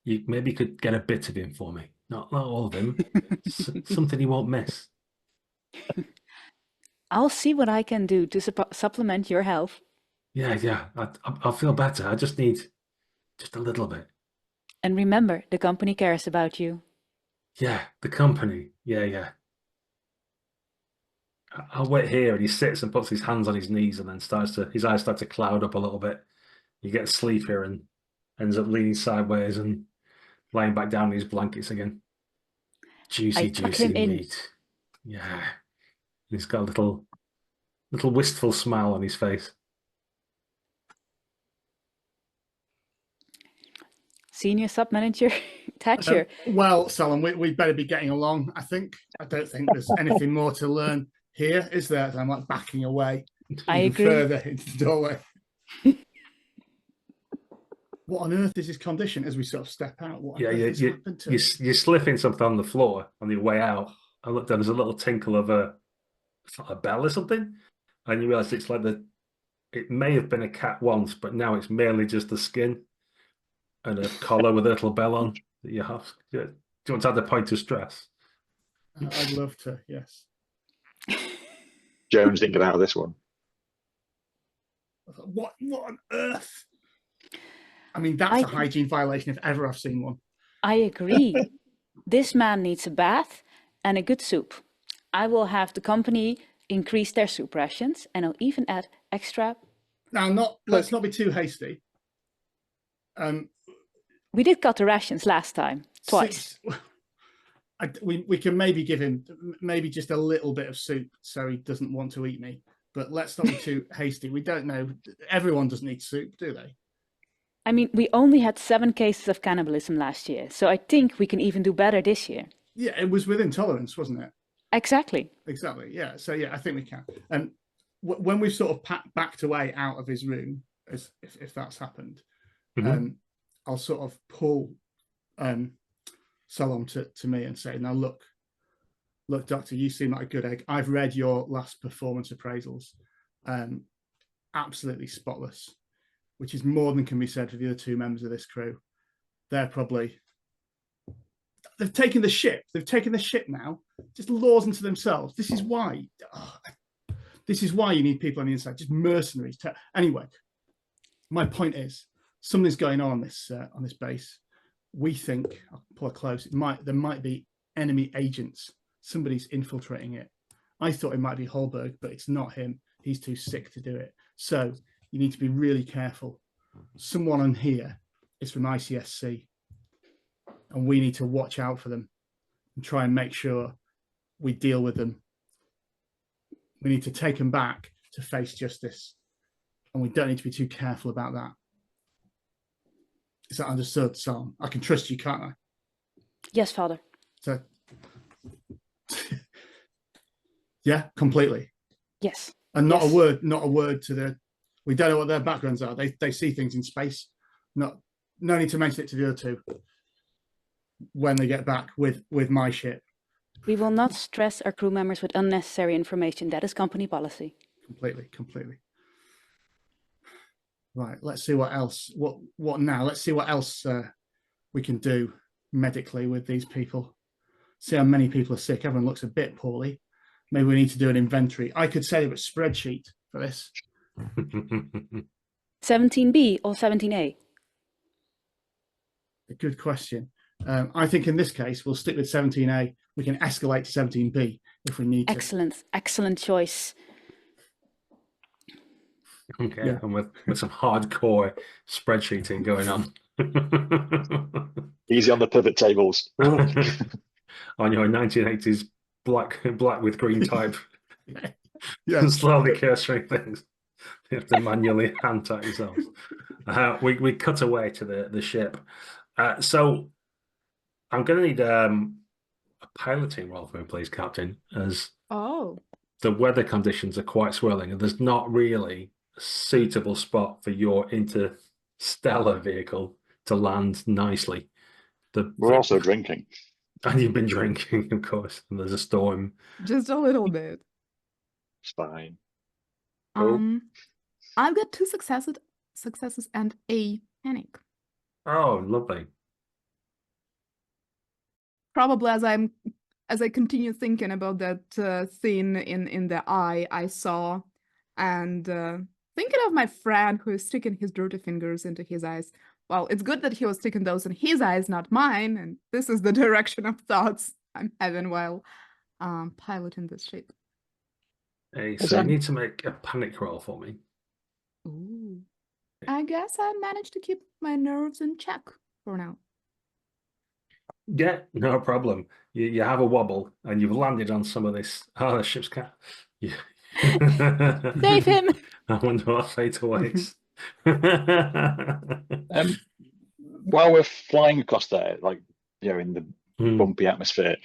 you maybe could get a bit of him for me. Not all of him. Something he won't miss. I'll see what I can do to supplement your health. Yeah. I'll feel better. I just need just a little bit. And remember, the company cares about you. Yeah, the company. Yeah. I'll wait here. And he sits and puts his hands on his knees, and then his eyes start to cloud up a little bit. He gets sleepier and ends up leaning sideways and lying back down in his blankets again. Juicy meat. Yeah. He's got a little wistful smile on his face. Senior sub-manager Thatcher. Well, Salam, we'd better be getting along, I think. I don't think there's anything more to learn here, is there? I'm like backing away. I agree. Further into the doorway. What on earth is his condition as we sort of step out? What on earth has happened to him? You're slipping something on the floor on your way out, I looked down, there's a little tinkle of it's like a bell or something, and you realise it's like it may have been a cat once, but now it's mainly just the skin and a collar with a little bell on that you have. Yeah. Do you want to add the point of stress? I'd love to, yes. Jones didn't get out of this one. What on earth? I mean, that's a hygiene violation if ever I've seen one. I agree. This man needs a bath and a good soup. I will have the company increase their soup rations, and I'll even add extra. Now, let's not be too hasty. We did cut the rations last time, twice. We can maybe give him maybe just a little bit of soup so he doesn't want to eat me. But let's not be too hasty. We don't know. Everyone doesn't eat soup, do they? I mean, we only had 7 cases of cannibalism last year, so I think we can even do better this year. Yeah, it was within tolerance, wasn't it? Exactly. Exactly, yeah. So, yeah, I think we can. And when we've sort of backed away out of his room, as if that's happened, I'll sort of pull Salom to me and say, now, look, Doctor, you seem like a good egg. I've read your last performance appraisals. Absolutely spotless, which is more than can be said for the other 2 members of this crew. They've taken the ship. They've taken the ship now, just laws unto themselves. This is why. This is why you need people on the inside, just mercenaries. Anyway, my point is, something's going on this base. We think, I'll pull it close, there might be enemy agents. Somebody's infiltrating it. I thought it might be Holberg, but it's not him. He's too sick to do it. So you need to be really careful. Someone on here is from ICSC, and we need to watch out for them and try and make sure we deal with them. We need to take them back to face justice, and we don't need to be too careful about that. Is that understood, Sam? I can trust you, can't I? Yes, Father. So, yeah, completely. Yes. And not a word to the. We don't know what their backgrounds are. They see things in space. No need to mention it to the other 2 when they get back with my ship. We will not stress our crew members with unnecessary information. That is company policy. Completely. Right. Let's see what else. What now? Let's see what else we can do medically with these people. See how many people are sick. Everyone looks a bit poorly. Maybe we need to do an inventory. I could set up a spreadsheet for this. 17B or 17A? A good question. I think in this case, we'll stick with 17A. We can escalate to 17B if we need to. Excellent choice. Okay, Yeah. and with some hardcore spreadsheeting going on. Easy on the pivot tables. On your 1980s black with green type. Yeah. Slowly cursoring things. You have to manually hand type yourselves. We cut away to the ship. So I'm going to need a piloting roll for me, please, Captain, as the weather conditions are quite swirling and there's not really a suitable spot for your interstellar vehicle to land nicely. We're also drinking. And you've been drinking, of course, and there's a storm. Just a little bit. It's fine. I've got 2 successes and a panic. Oh, lovely. Probably as I continue thinking about that scene in the eye I saw, and thinking of my friend who is sticking his dirty fingers into his eyes. Well, it's good that he was sticking those in his eyes, not mine, and this is the direction of thoughts I'm having while piloting this ship. Hey, so you need to make a panic roll for me. Ooh. I guess I managed to keep my nerves in check for now. Yeah, no problem. You have a wobble and you've landed on some of this. Oh, the ship's cat. Yeah. Save him! I wonder what fate awaits. While we're flying across there, like, you know, in the bumpy atmosphere,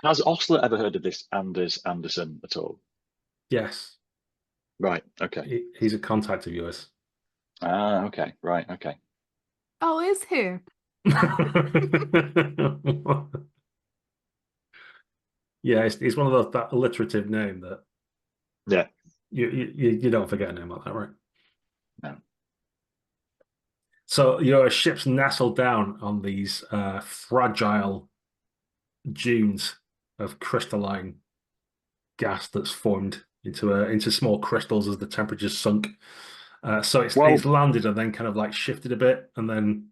has Osler ever heard of this Anders Anderson at all? Yes. Right. Okay. He's a contact of yours. Ah. Okay. Right. Okay. Oh, is he? Yeah, it's one of those that alliterative name that Yeah. you don't forget a name like that, right? No. So your ship's nestled down on these fragile dunes of crystalline gas that's formed into small crystals as the temperature's sunk. So it's Well, landed and then kind of like shifted a bit, and then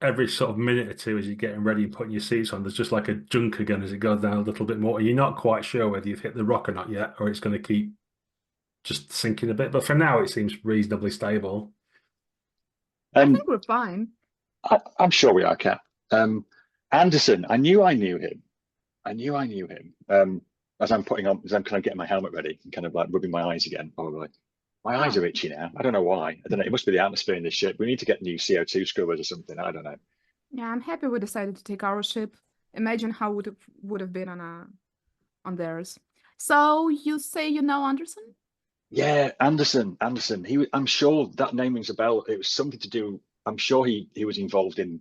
every sort of minute or two as you're getting ready and putting your seats on, there's just like a junk again as it goes down a little bit more. You're not quite sure whether you've hit the rock or not yet, or it's going to keep just sinking a bit. But for now, it seems reasonably stable. I think we're fine. I'm sure we are, Kat. Anderson, I knew him. As I'm kind of getting my helmet ready and kind of like rubbing my eyes again, probably. My eyes are itchy now. I don't know why. I don't know. It must be the atmosphere in this ship. We need to get new CO2 scrubbers or something. I don't know. Yeah, I'm happy we decided to take our ship. Imagine how would have been on theirs. So you say you know Anderson? Yeah, Anderson. I'm sure that name rings a bell. It was something to do. I'm sure he was involved in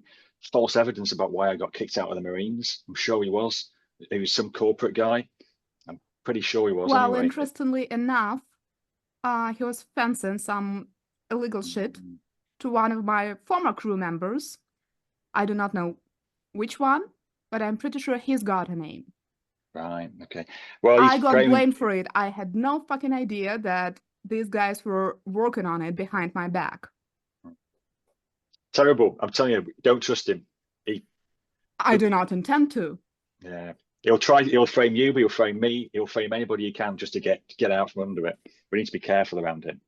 false evidence about why I got kicked out of the Marines. I'm sure he was. He was some corporate guy. I'm pretty sure he was. Well, anyway. Interestingly enough, he was fencing some illegal shit to one of my former crew members. I do not know which one, but I'm pretty sure he's got a name. Right, okay. Well, I got blamed for it. I had no fucking idea that these guys were working on it behind my back. Terrible. I'm telling you, don't trust him. I do not intend to. Yeah. He'll frame you, but he'll frame me. He'll frame anybody he can just to get out from under it. We need to be careful around him.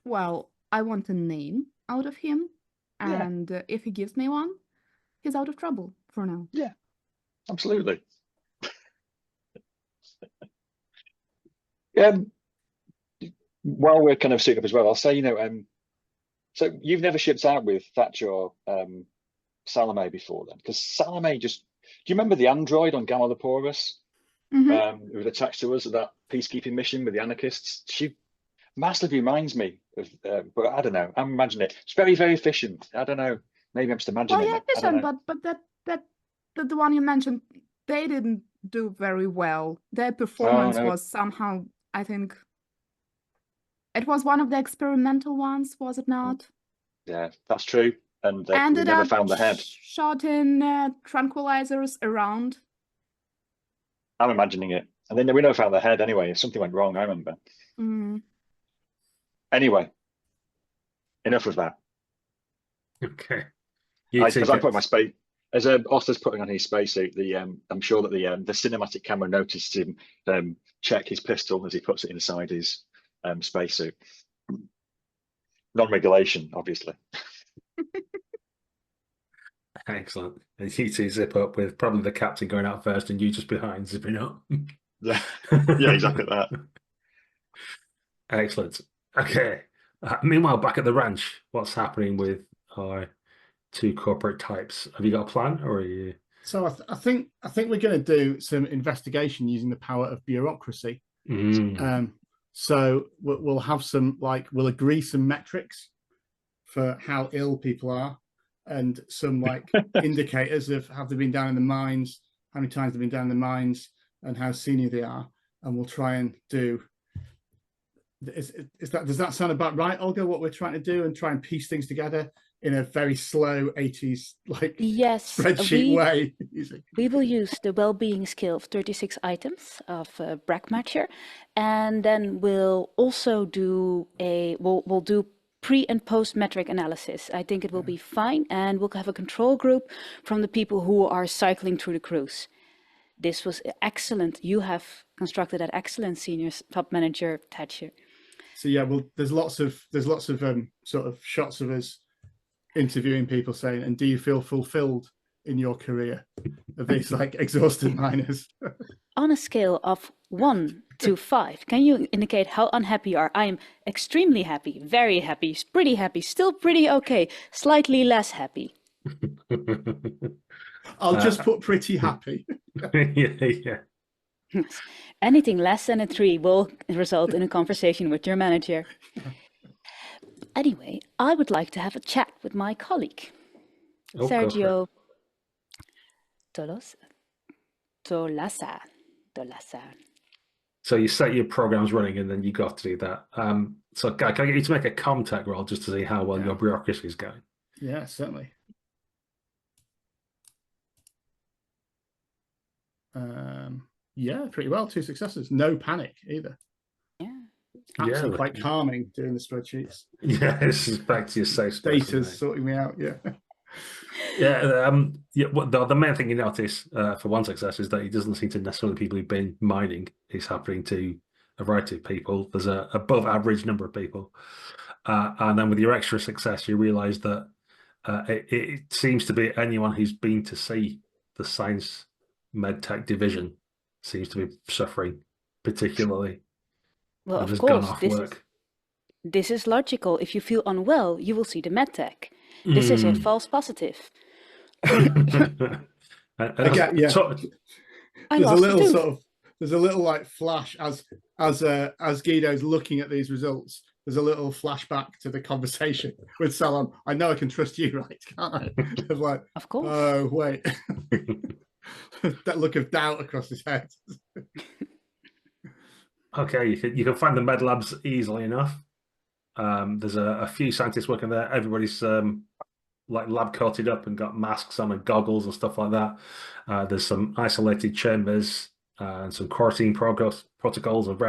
Well, I want a name out of him. And if he gives me one, he's out of trouble for now. Yeah, absolutely. While we're kind of suited up as well, I'll say, so you've never shipped out with Thatcher or Salome before then? Because Salome do you remember the android on Gamma-Leporus? Who was attached to us at that peacekeeping mission with the anarchists? She massively reminds me of, but I don't know. I'm imagining it. It's very, very efficient. I don't know. Maybe I'm just imagining it. Efficient, but the one you mentioned, they didn't do very well. Their performance was somehow, I think, it was one of the experimental ones, was it not? Yeah, that's true. And we ended never up found the head. Shot in tranquilizers around. I'm imagining it. And then we never found the head anyway. Something went wrong, I remember. Anyway, enough of that. Okay. As I put my space, as Oscar's putting on his spacesuit, I'm sure that the cinematic camera noticed him check his pistol as he puts it inside his spacesuit. Non-regulation, obviously. Excellent. And you two zip up with probably the captain going out first and you just behind zipping up. Yeah, exactly that. Excellent. Okay. Meanwhile, back at the ranch, what's happening with our two corporate types? Have you got a plan, or are you? So I think we're going to do some investigation using the power of bureaucracy. So we'll have some we'll agree some metrics for how ill people are, and some indicators of have they been down in the mines, how many times they've been down in the mines, and how senior they are, and we'll try and do. Does that sound about right, Olga? What we're trying to do, and try and piece things together in a very slow 80s spreadsheet way. We will use the well-being skill of 36 items of Brackmatcher, and then we'll also do we'll do pre and post metric analysis. I think it will be fine, and we'll have a control group from the people who are cycling through the cruise. This was excellent. You have constructed that excellent, senior top manager Tasha. So yeah, well, there's lots of sort of shots of us interviewing people saying, and do you feel fulfilled in your career? Of these exhausted miners. On a scale of 1 to 5, can you indicate how unhappy you are? I am extremely happy, very happy, pretty happy, still pretty okay, slightly less happy. I'll just put pretty happy. Yeah. Anything less than a 3 will result in a conversation with your manager. Anyway, I would like to have a chat with my colleague, Sergio Tolasa. de l'azar. So you set your programs running, and then you got to do that. So can I get you to make a contact roll just to see how well your bureaucracy is going? Yeah, certainly. Yeah, pretty well. 2 successes. No panic either. Yeah. Actually quite calming doing the spreadsheets. Yeah, it's back to your safe space. Data's sorting me out, yeah. The main thing you notice for one success is that it doesn't seem to necessarily people who've been mining. It's happening to a variety of people. There's a above average number of people. And then with your extra success, you realize that it seems to be anyone who's been to see the science medtech division seems to be suffering particularly. Well, and of has gone course, off work. this is logical. If you feel unwell, you will see the medtech. This is a false positive. Again, yeah. There's a little like flash as Guido's looking at these results. There's a little flashback to the conversation with Salom. I know I can trust you, right? Can't I? Of like, of course. Oh wait, that look of doubt across his head. Okay, you can find the med labs easily enough. There's a few scientists working there. Everybody's like lab coated up and got masks on and goggles and stuff like that. There's some isolated chambers and some quarantine protocols of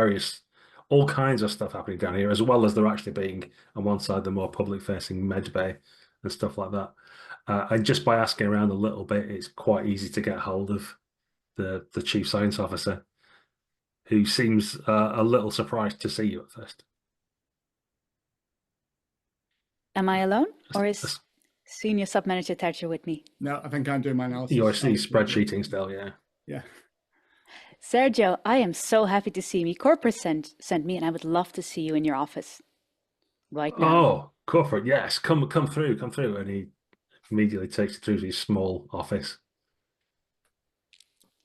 all kinds of stuff happening down here, as well as there actually being on one side the more public-facing med bay and stuff like that. And just by asking around a little bit, it's quite easy to get hold of the chief science officer, who seems a little surprised to see you at first. Am I alone, or is Senior Sub-Manager Tasha with me? No, I think I'm doing my analysis. You're spreadsheeting still, yeah. Yeah. Sergio, I am so happy to see me. Corporate sent me, and I would love to see you in your office right now. Oh, corporate, yes. Come through. And he immediately takes you through to his small office.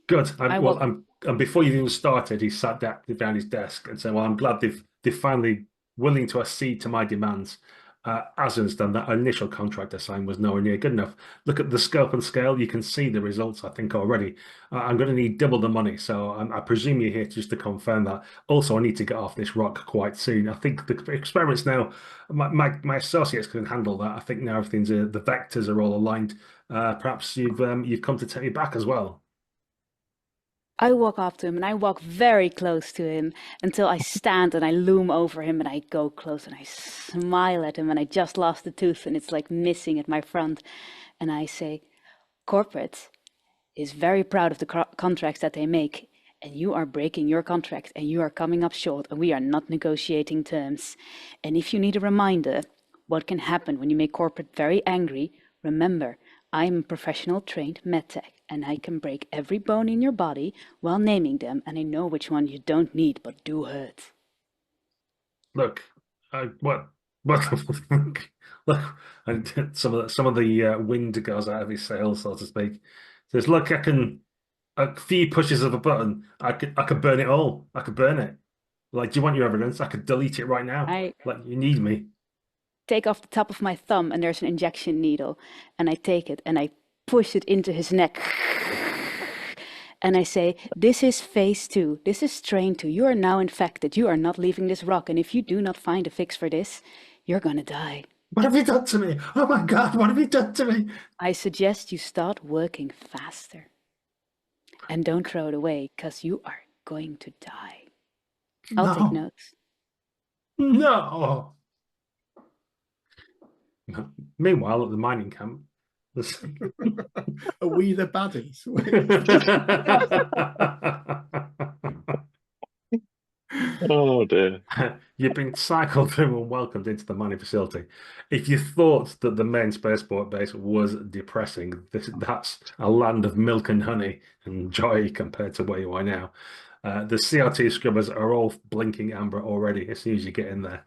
Good. And before you even started, he sat down behind his desk and said, "Well, I'm glad they're finally willing to accede to my demands. As I understand, that initial contract I signed was nowhere near good enough. Look at the scope and scale. You can see the results, I think, already. I'm going to need double the money. So I presume you're here just to confirm that. Also, I need to get off this rock quite soon. I think the experiments now, my associates can handle that. I think now everything's the vectors are all aligned. Perhaps you've come to take me back as well." I walk up to him, and I walk very close to him until I stand and I loom over him, and I go close and I smile at him, and I just lost a tooth and it's like missing at my front. And I say, corporate is very proud of the contracts that they make, and you are breaking your contract and you are coming up short, and we are not negotiating terms. And if you need a reminder what can happen when you make corporate very angry, remember, I'm a professional trained medtech, and I can break every bone in your body while naming them, and I know which one you don't need but do hurt. Look, what the fuck? Look, and some of the wind goes out of his sails, so to speak. Says, "Look, a few pushes of a button, I could burn it all. I could burn it. Like, do you want your evidence? I could delete it right now. Like, you need me." Take off the top of my thumb, and there's an injection needle, and I take it and I push it into his neck. And I say, "This is phase 2. This is strain 2. You are now infected. You are not leaving this rock. And if you do not find a fix for this, you're going to die." What have you done to me? Oh my God, what have you done to me? I suggest you start working faster. And don't throw it away, because you are going to die. I'll take notes. No. Meanwhile, at the mining camp, are we the baddies? Oh dear. You've been cycled through and welcomed into the mining facility. If you thought that the main spaceport base was depressing, that's a land of milk and honey and joy compared to where you are now. The CO2 scrubbers are all blinking amber already as soon as you get in there.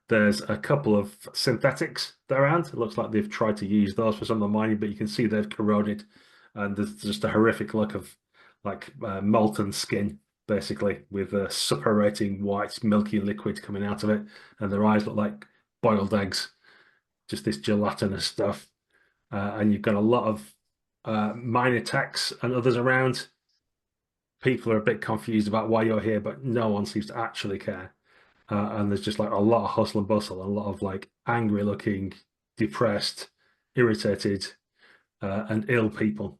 There's a couple of synthetics around. It looks like they've tried to use those for some of the mining, but you can see they've corroded, and there's just a horrific look of like molten skin, basically, with a suppurating white milky liquid coming out of it, and their eyes look like boiled eggs, just this gelatinous stuff. And you've got a lot of minor techs and others around. people are a bit confused about why you're here, but no one seems to actually care. And there's just like a lot of hustle and bustle, and a lot of like angry looking, depressed, irritated, and ill people.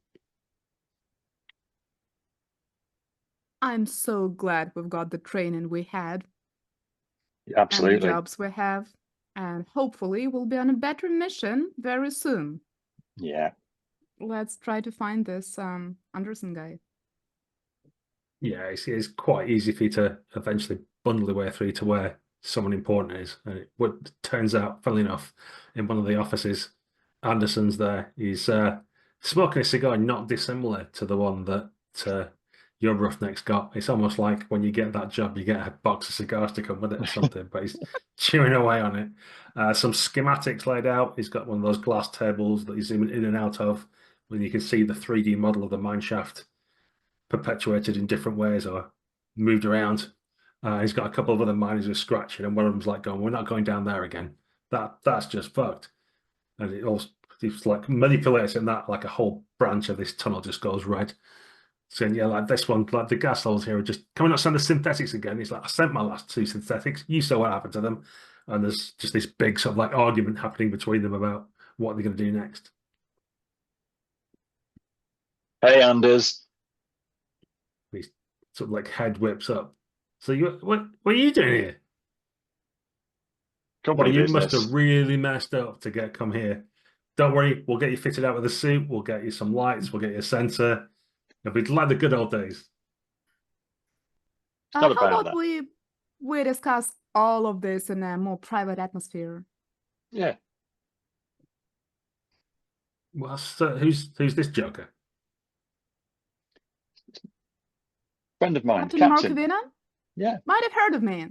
I'm so glad we've got the training we had and the Absolutely. jobs we have, and hopefully we'll be on a better mission very soon. Yeah. Let's try to find this Anderson guy. Yeah, it's quite easy for you to eventually bundle your way through to where someone important is. And what turns out, funnily enough, in one of the offices, Anderson's there. He's smoking a cigar not dissimilar to the one that your roughneck's got. It's almost like when you get that job, you get a box of cigars to come with it or something, but he's chewing away on it. Some schematics laid out. He's got one of those glass tables that he's zooming in and out of, when you can see the 3D model of the mine shaft perpetuated in different ways or moved around. He's got a couple of other miners who are scratching, and one of them's like going, "We're not going down there again. That's just fucked." And it's like manipulates in that, like a whole branch of this tunnel just goes red. Saying, yeah, like this one, like the gas levels here are just, can we not send the synthetics again? He's like, I sent my last 2 synthetics. You saw what happened to them. And there's just this big sort of like argument happening between them about what they're going to do next. Hey, Anders. He's sort of like head whips up. So what are you doing here? Company Well, you business. must have really messed up to come here. Don't worry, we'll get you fitted out with a suit. We'll get you some lights. We'll get you a sensor. It'll be like the good old days. Not How about about that. we discuss all of this in a more private atmosphere? Yeah. Well, so who's this joker? Friend of mine, Captain Captain. Markovina? Yeah. Might have heard of me.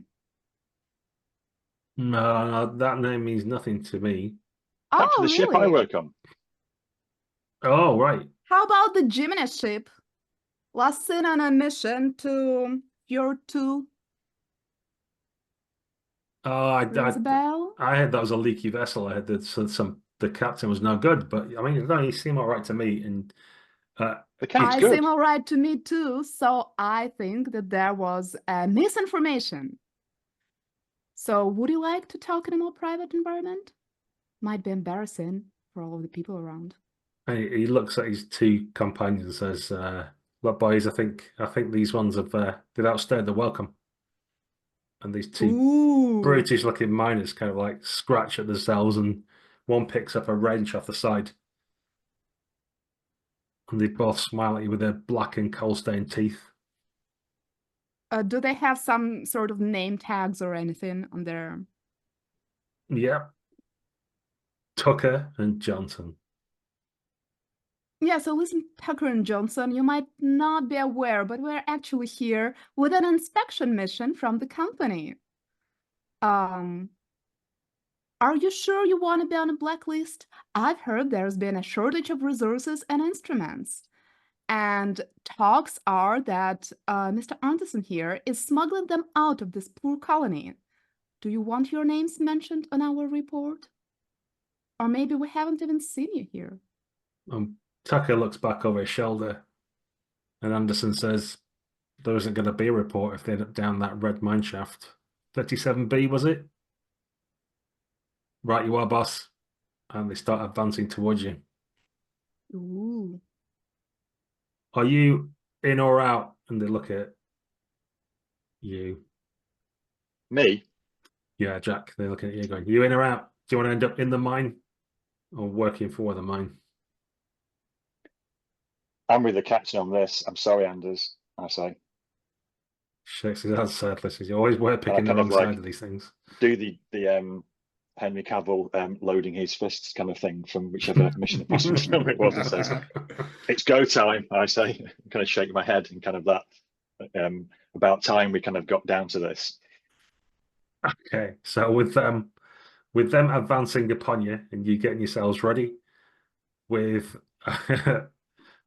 No, that name means nothing to me. Captain Oh, of the ship I really? work on. Oh, right. How about the Gemini ship? Last seen on a mission to your 2. Oh, Rings a bell? I heard that was a leaky vessel. I heard that the captain was no good, but I mean, no, he seemed all right to me. And The cap's I good. seem all right to me too, so I think that there was misinformation. So would you like to talk in a more private environment? Might be embarrassing for all of the people around. he looks at his 2 companions and says, "Look, boys, I think these ones have they've outstayed the welcome." And these 2 Ooh. brutish-looking miners kind of like scratch at themselves, and one picks up a wrench off the side. And they both smile at you with their black and coal-stained teeth. Do they have some sort of name tags or anything on their... Yep. Tucker and Johnson. Yeah, so listen, Tucker and Johnson, you might not be aware, but we're actually here with an inspection mission from the company. Are you sure you want to be on a blacklist? I've heard there's been a shortage of resources and instruments. And talks are that Mr. Anderson here is smuggling them out of this poor colony. Do you want your names mentioned on our report? Or maybe we haven't even seen you here. Tucker looks back over his shoulder, and Anderson says, "There isn't going to be a report if they end up down that red mine shaft. 37B, was it? Right, you are, boss." And they start advancing towards you. Ooh. Are you in or out? And they look at you. Me? Yeah, Jack. They're looking at you going, "You in or out? Do you want to end up in the mine or working for the mine?" I'm with the captain on this. I'm sorry, Anders, I say. Shakes his head sadly. Says, "You always were picking the kind of wrong like side of these things." Do the Henry Cavill loading his fists kind of thing from whichever Mission Impossible film it was, and says, "It's go time," I say, kind of shake my head and kind of that. About time we kind of got down to this. Okay, so with them advancing upon you and you getting yourselves ready, with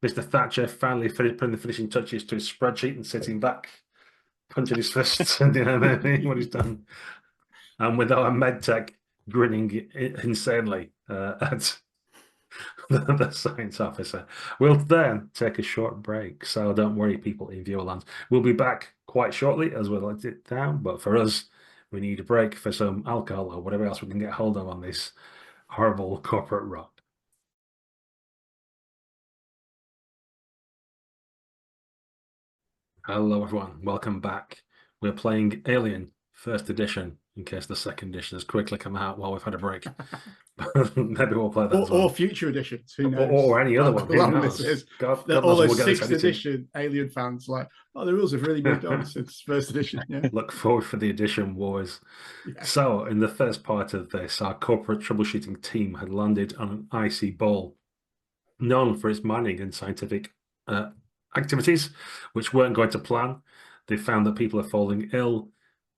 Mr. Thatcher finally putting the finishing touches to his spreadsheet and sitting back, punching his fists and what he's done, and with our medtech grinning insanely at the science officer. We'll then take a short break, so don't worry, people in Viewerland. We'll be back quite shortly as we'll let it down, but for us, we need a break for some alcohol or whatever else we can get hold of on this horrible corporate rot. Hello, everyone. Welcome back. We're playing Alien First Edition, in case the second edition has quickly come out while we've had a break. Maybe we'll play that as well. Or future editions, who knows? Or any other one. Who long knows? this is. God All knows those we'll get this sixth edited. edition Alien fans like, oh, the rules have really moved on since first edition. Yeah. Look forward for the edition wars. Yeah. So, in the first part of this, our corporate troubleshooting team had landed on an icy ball, known for its mining and scientific activities, which weren't going to plan. They found that people are falling ill.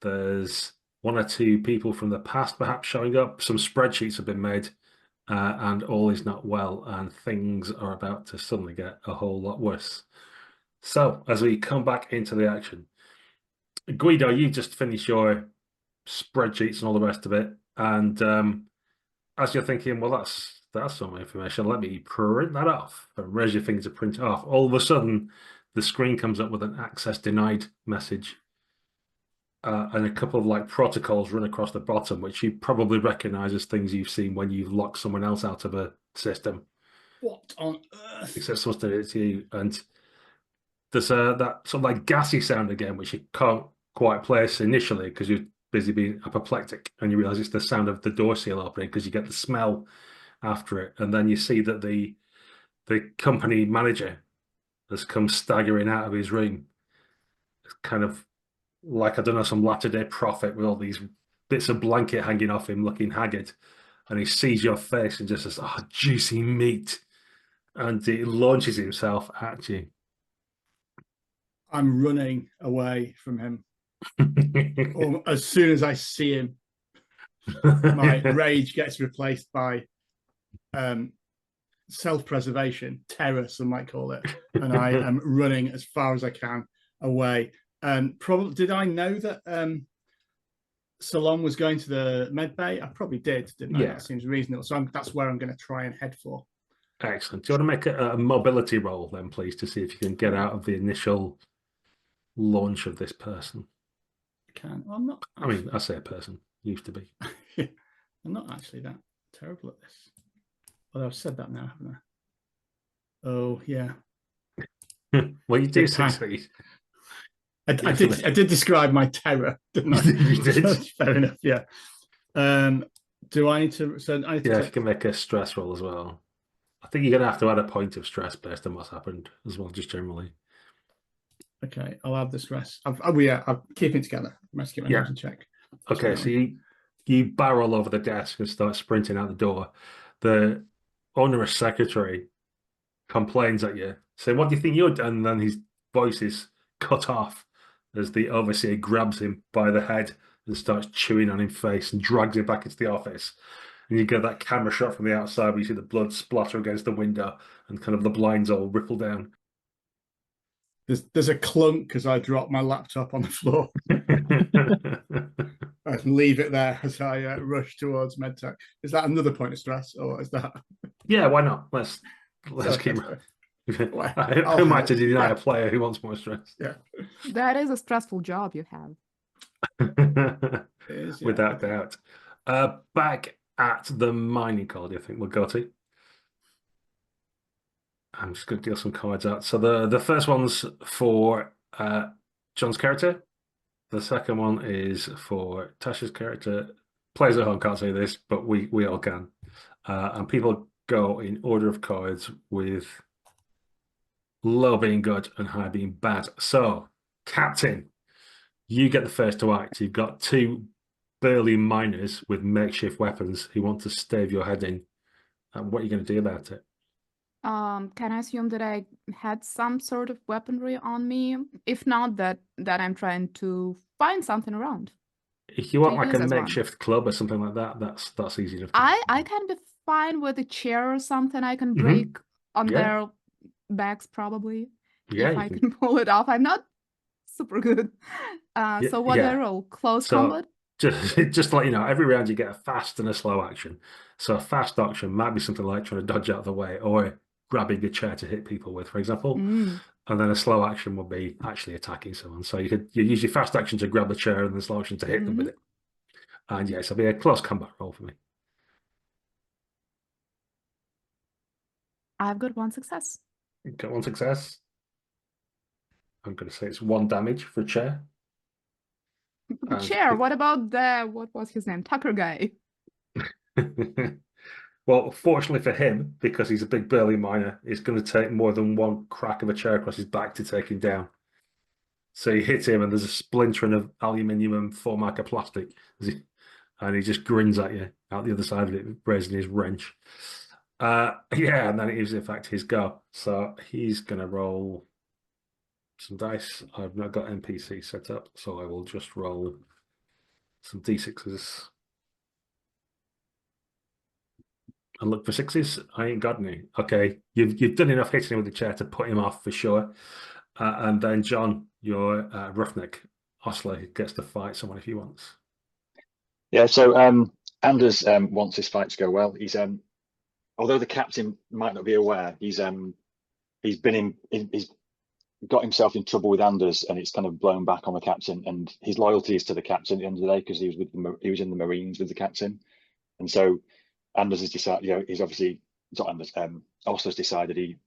There's one or two people from the past perhaps showing up. Some spreadsheets have been made, and all is not well, and things are about to suddenly get a whole lot worse. So, as we come back into the action, Guido, you just finished your spreadsheets and all the rest of it, and as you're thinking, well, that's some information, let me print that off, and raise your finger to print it off. All of a sudden, the screen comes up with an access denied message, and a couple of like protocols run across the bottom, which you probably recognize as things you've seen when you've locked someone else out of a system. What on earth? Except someone's done it to you, and there's that sort of like gassy sound again, which you can't quite place initially because you're busy being apoplectic, and you realize it's the sound of the door seal opening because you get the smell after it, and then you see that the company manager has come staggering out of his room, kind of like, I don't know, some latter-day prophet with all these bits of blanket hanging off him, looking haggard, and he sees your face and just says, "Oh, juicy meat," and he launches himself at you. I'm running away from him. Or as soon as I see him, my rage gets replaced by self-preservation, terror, some might call it, and I am running as far as I can away. Probably, did I know that Salon was going to the med bay? I probably did, didn't I? Yeah. That seems reasonable. So that's where I'm going to try and head for. Excellent. Do you want to make a mobility roll then, please, to see if you can get out of the initial launch of this person? I can. Well, I'm not. I mean, I say a person. Used to be. I'm not actually that terrible at this. Although I've said that now, haven't I? Oh, yeah. Well, you do Big time. succeed. I did describe my terror, didn't I? You did. Fair enough, yeah. Do I need to... So I need to If you can make a stress roll as well. I think you're going to have to add a point of stress based on what's happened as well, just generally. Okay, I'll add the stress. I'm keeping it together. I must keep my nose in check. Okay, so you barrel over the desk and start sprinting out the door. The onerous secretary complains at you, saying, "What do you think you're doing?" And then his voice is cut off as the overseer grabs him by the head and starts chewing on his face and drags him back into the office. And you get that camera shot from the outside where you see the blood splatter against the window and kind of the blinds all ripple down. There's a clunk as I drop my laptop on the floor. I leave it there as I rush towards medtech. Is that another point of stress, or is that? Yeah, why not? Let's keep. Who am I to deny a player who wants more stress? Yeah, That is a stressful job you have. it is, yeah. Without doubt. Back at the mining colony, I think we'll go to. I'm just going to deal some cards out. So the first one's for John's character. The second one is for Tasha's character. Players at home can't say this, but we all can. And people go in order of cards with low being good and high being bad. So, Captain, you get the first to act. You've got two burly miners with makeshift weapons who want to stave your head in. What are you going to do about it? Can I assume that I had some sort of weaponry on me? If not, that I'm trying to find something around. If you want To like use a as one. makeshift club or something like that, that's easy enough. I can be fine with a chair or something I can Mhm. break on Yeah. their backs, probably. Yeah, If you I can. can pull it off. I'm not super good. So what do I yeah. roll? Close So- combat? just to let you know, every round you get a fast and a slow action. So a fast action might be something like trying to dodge out of the way or grabbing a chair to hit people with, for example. Mm. And then a slow action would be actually attacking someone. So you use your fast action to grab the chair and the slow action to hit them with it. And yes, it'll be a close combat roll for me. I've got 1 success. Got 1 success. I'm going to say it's 1 damage for a chair. Chair, what about what was his name? Tucker guy. Well, fortunately for him, because he's a big burly miner, it's going to take more than 1 crack of a chair across his back to take him down. So you hit him, and there's a splintering of aluminium and formica plastic, and he just grins at you out the other side of it, raising his wrench. Yeah, and then it is in fact his go. So he's going to roll some dice. I've not got NPC set up, so I will just roll some d6s and look for 6s. I ain't got any. Okay, you've done enough hitting him with the chair to put him off for sure. And then John, your roughneck Ostler, gets to fight someone if he wants. Yeah. So Anders wants his fight to go well. He's although the captain might not be aware, he's got himself in trouble with Anders, and it's kind of blown back on the captain. And his loyalty is to the captain at the end of the day, because he was in the Marines with the captain, and so Anders has decided. He's obviously not Anders. Osler's decided he's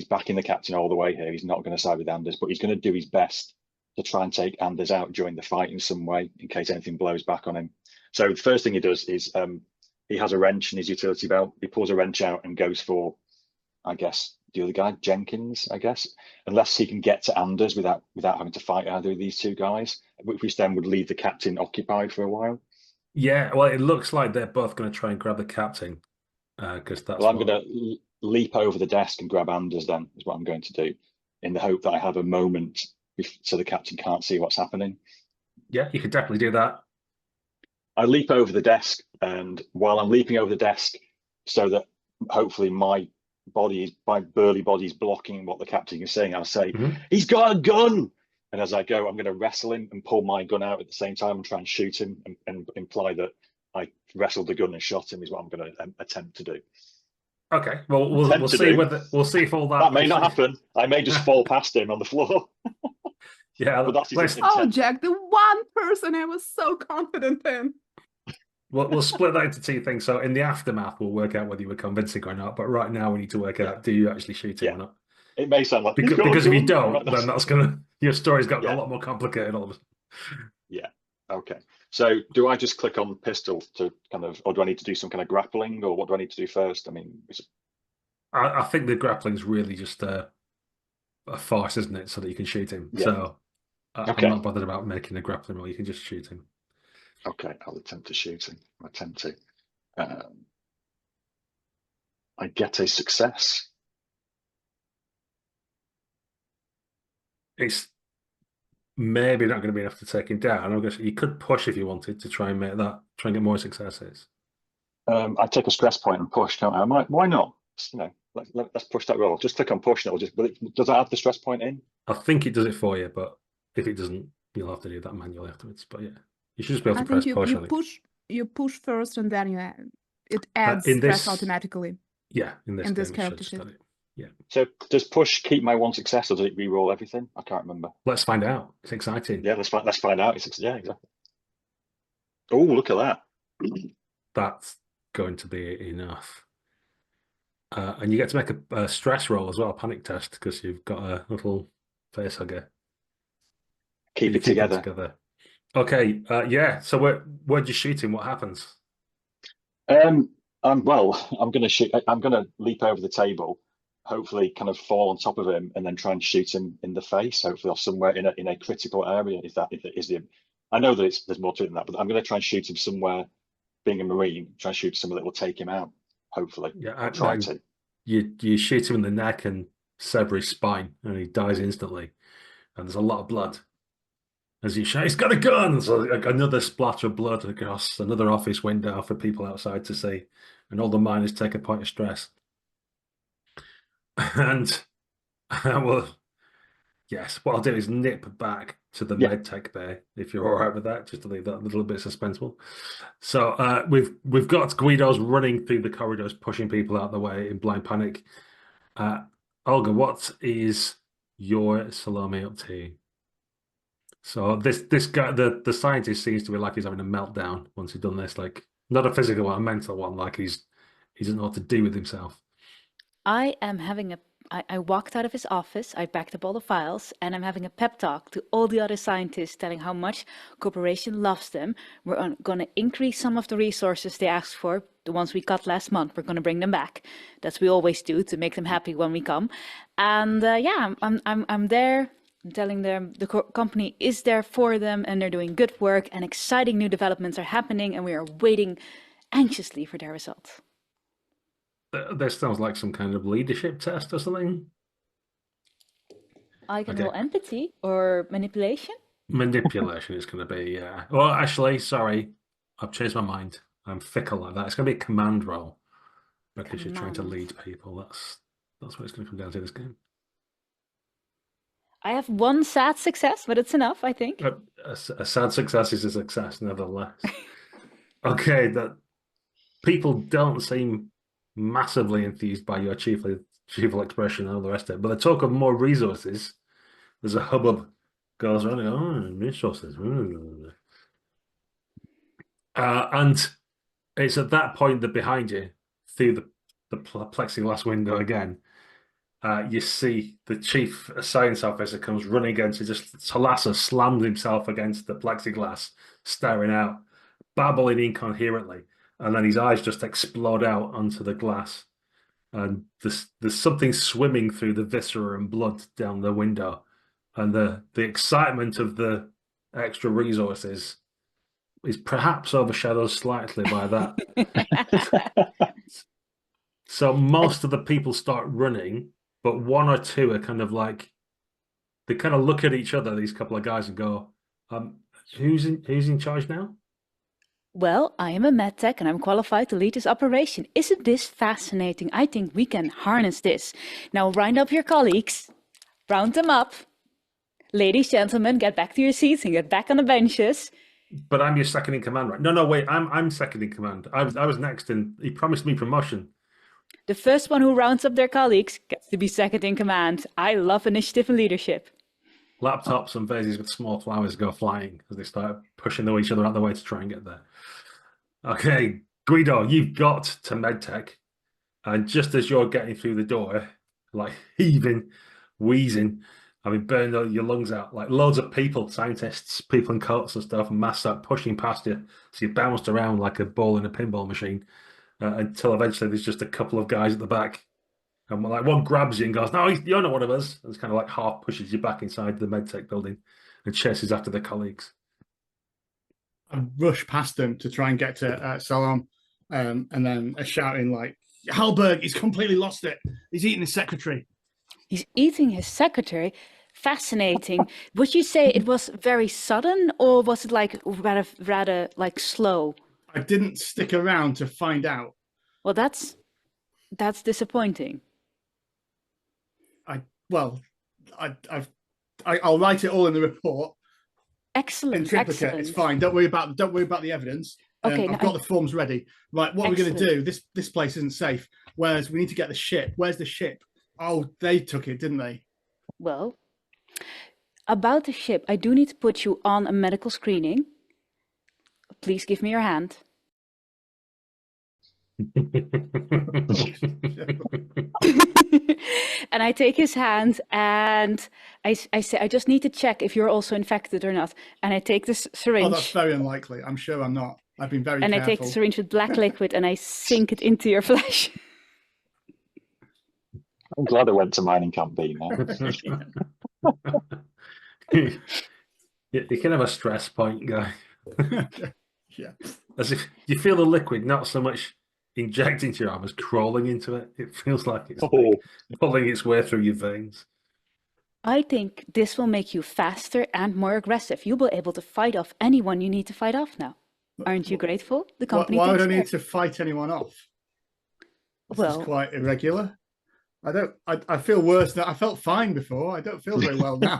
backing the captain all the way here. He's not going to side with Anders, but he's going to do his best to try and take Anders out during the fight in some way, in case anything blows back on him. So the first thing he does is he has a wrench in his utility belt. He pulls a wrench out and goes for, I guess, the other guy, Jenkins, I guess, unless he can get to Anders without having to fight either of these 2 guys, which then would leave the captain occupied for a while. Yeah, well, it looks like they're both going to try and grab the captain, because that's. Well, I'm going to leap over the desk and grab Anders. Then is what I'm going to do, in the hope that I have a moment so the captain can't see what's happening. Yeah, you could definitely do that. I leap over the desk, and while I'm leaping over the desk, so that hopefully my burly body is blocking what the captain is saying, I'll say, "He's got a gun!" And as I go, I'm going to wrestle him and pull my gun out at the same time and try and shoot him, and imply that I wrestled the gun and shot him is what I'm going to attempt to do. Okay, well, we'll see if all that may not happen. I may just fall past him on the floor. Yeah, but that's his Oh, Jack, the one person I was so confident in. We'll split that into 2 things. So in the aftermath, we'll work out whether you were convincing or not. But right now, we need to work out, do you actually shoot him or not? It may sound like because if you don't, then that's your story's got a lot more complicated all of a sudden. Yeah. Okay. So do I just click on pistol to kind of, or do I need to do some kind of grappling, or what do I need to do first? I mean, I think the grappling's really just a farce, isn't it? So that you can shoot him. Yeah. So I'm not bothered about making a grappling roll. You can just shoot him. Okay, I'll attempt to shoot him. I get a success. It's maybe not going to be enough to take him down. I guess you could push if you wanted to try and get more successes. I take a stress point and push, can't I? Why not? Let's push that roll. Just click on push, and does it have the stress point in? I think it does it for you, but if it doesn't, you'll have to do that manually afterwards. But yeah, you should just be able to press push. You push first, and then it adds stress automatically. Yeah, in this character sheet. Yeah. So does push keep my 1 success, or does it re-roll everything? I can't remember. Let's find out. It's exciting. Yeah, let's find out. Yeah, exactly. Oh, look at that. That's going to be enough. And you get to make a stress roll as well, a panic test, because you've got a little face hugger. Keep it together. Okay. Yeah. So where'd you shoot him? What happens? I'm going to shoot. I'm going to leap over the table, hopefully kind of fall on top of him, and then try and shoot him in the face, hopefully, or somewhere in a critical area. I know that there's more to it than that, but I'm going to try and shoot him somewhere. Being a Marine, try and shoot somewhere that will take him out. Hopefully, yeah. You shoot him in the neck and sever his spine, and he dies instantly. And there's a lot of blood. As you shout, he's got a gun! So another splatter of blood across another office window for people outside to see. And all the miners take a point of stress. And well, Yes, what I'll do is nip back to the medtech bay, if you're all right with that, just to leave that a little bit suspenseful. So we've got Guido's running through the corridors, pushing people out of the way in blind panic. Olga, what is your Salome up to? So this guy, the scientist, seems to be like he's having a meltdown once he's done this, like not a physical one, a mental one, like he doesn't know what to do with himself. I am having I walked out of his office, I backed up all the files, and I'm having a pep talk to all the other scientists telling how much Corporation loves them. We're going to increase some of the resources they asked for, the ones we got last month. We're going to bring them back. That's what we always do to make them happy when we come. And yeah, I'm there. I'm telling them the company is there for them and they're doing good work and exciting new developments are happening and we are waiting anxiously for their results. This sounds like some kind of leadership test or something. I can roll empathy or manipulation. Manipulation is going to be, yeah. Well, actually, sorry, I've changed my mind. I'm fickle like that. It's going to be a command roll because you're trying to lead people. That's what it's going to come down to this game. I have one sad success, but it's enough, I think. A sad success is a success, nevertheless. Okay, that people don't seem massively enthused by your cheerful expression and all the rest of it. But the talk of more resources, there's a hubbub goes around and oh, resources. And it's at that point that behind you, through the plexiglass window again, you see the chief science officer comes running against you. Just Talassa slams himself against the plexiglass, staring out, babbling incoherently. And then his eyes just explode out onto the glass. And there's something swimming through the viscera and blood down the window. And the excitement of the extra resources is perhaps overshadowed slightly by that. So most of the people start running, but one or two are kind of like, they kind of look at each other, these couple of guys, and go, who's in charge now? Well, I am a medtech and I'm qualified to lead this operation. Isn't this fascinating? I think we can harness this. Now round up your colleagues, round them up. Ladies, gentlemen, get back to your seats and get back on the benches. But I'm your second in command, right? No, wait, I'm second in command. I was next and he promised me promotion. The first one who rounds up their colleagues gets to be second in command. I love initiative and leadership. Laptops and vases with small flowers go flying as they start pushing each other out of the way to try and get there. Okay, Guido, you've got to medtech. And just as you're getting through the door, like heaving, wheezing, burning your lungs out, like loads of people, scientists, people in coats and stuff, and masks up pushing past you. So you bounced around like a ball in a pinball machine until eventually there's just a couple of guys at the back. And like one grabs you and goes, no, you're not one of us. And it's kind of like half pushes you back inside the medtech building and chases after the colleagues. I rush past them to try and get to Salom, and then shouting like, Halberg, he's completely lost it. He's eating his secretary. He's eating his secretary? Fascinating. Would you say it was very sudden or was it like rather like slow? I didn't stick around to find out. Well, that's disappointing. I'll write it all in the report. Excellent. In triplicate, excellent. It's fine. Don't worry about the evidence. Okay, I've got the forms ready. Right, what excellent. we're going to do? This place isn't safe. Whereas we need to get the ship. Where's the ship? Oh, they took it, didn't they? Well, about the ship, I do need to put you on a medical screening. Please give me your hand. And I take his hand and I say, I just need to check if you're also infected or not. And I take this syringe. Oh, that's very unlikely. I'm sure I'm not. I've been very careful. I take the syringe with black liquid and I sink it into your flesh. I'm glad I went to mining camp B now. You can have a stress point, guy. Yeah. As if you feel the liquid not so much injecting into your arm as crawling into it. It feels like it's like pulling its way through your veins. I think this will make you faster and more aggressive. You'll be able to fight off anyone you need to fight off now. Aren't you grateful? The company. Why would I need to fight anyone off? This is Well, quite irregular. I feel worse now. I felt fine before. I don't feel very well now.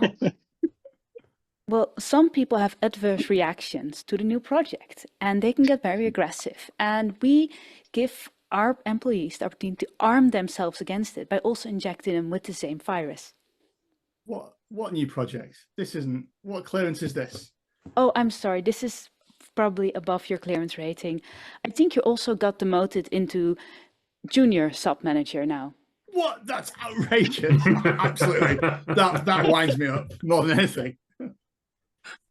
Well, some people have adverse reactions to the new project and they can get very aggressive. And we give our employees the opportunity to arm themselves against it by also injecting them with the same virus. What new project? This isn't. What clearance is this? Oh, I'm sorry. This is probably above your clearance rating. I think you also got demoted into junior sub-manager now. What? That's outrageous. Absolutely. That winds me up more than anything.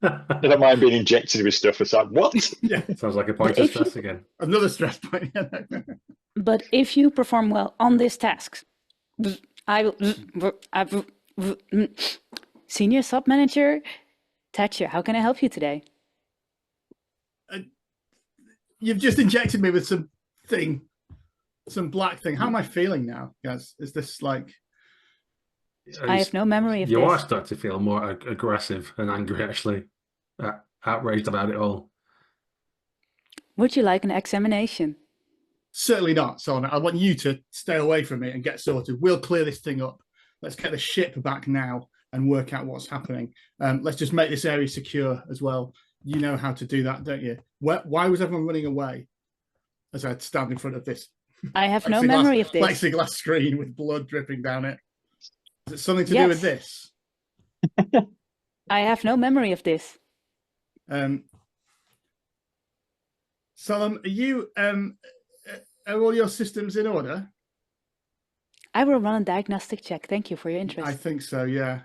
I don't mind being injected with stuff. It's like, what? Yeah. Sounds like a point of stress again. Another stress point. But if you perform well on this task, I will. Senior sub-manager, Tasha, how can I help you today? You've just injected me with some black thing. How am I feeling now, guys? Is this like... I have no memory of you this. You are starting to feel more aggressive and angry, actually. Outraged about it all. Would you like an examination? Certainly not, Sona. I want you to stay away from it and get sorted. We'll clear this thing up. Let's get the ship back now and work out what's happening. Let's just make this area secure as well. You know how to do that, don't you? Why was everyone running away as I stand in front of this? I have no memory of this. Plexiglass screen with blood dripping down it. Is it something to do with this? I have no memory of this. Salam, are you are all your systems in order? I will run a diagnostic check. Thank you for your interest. I think so. Yeah.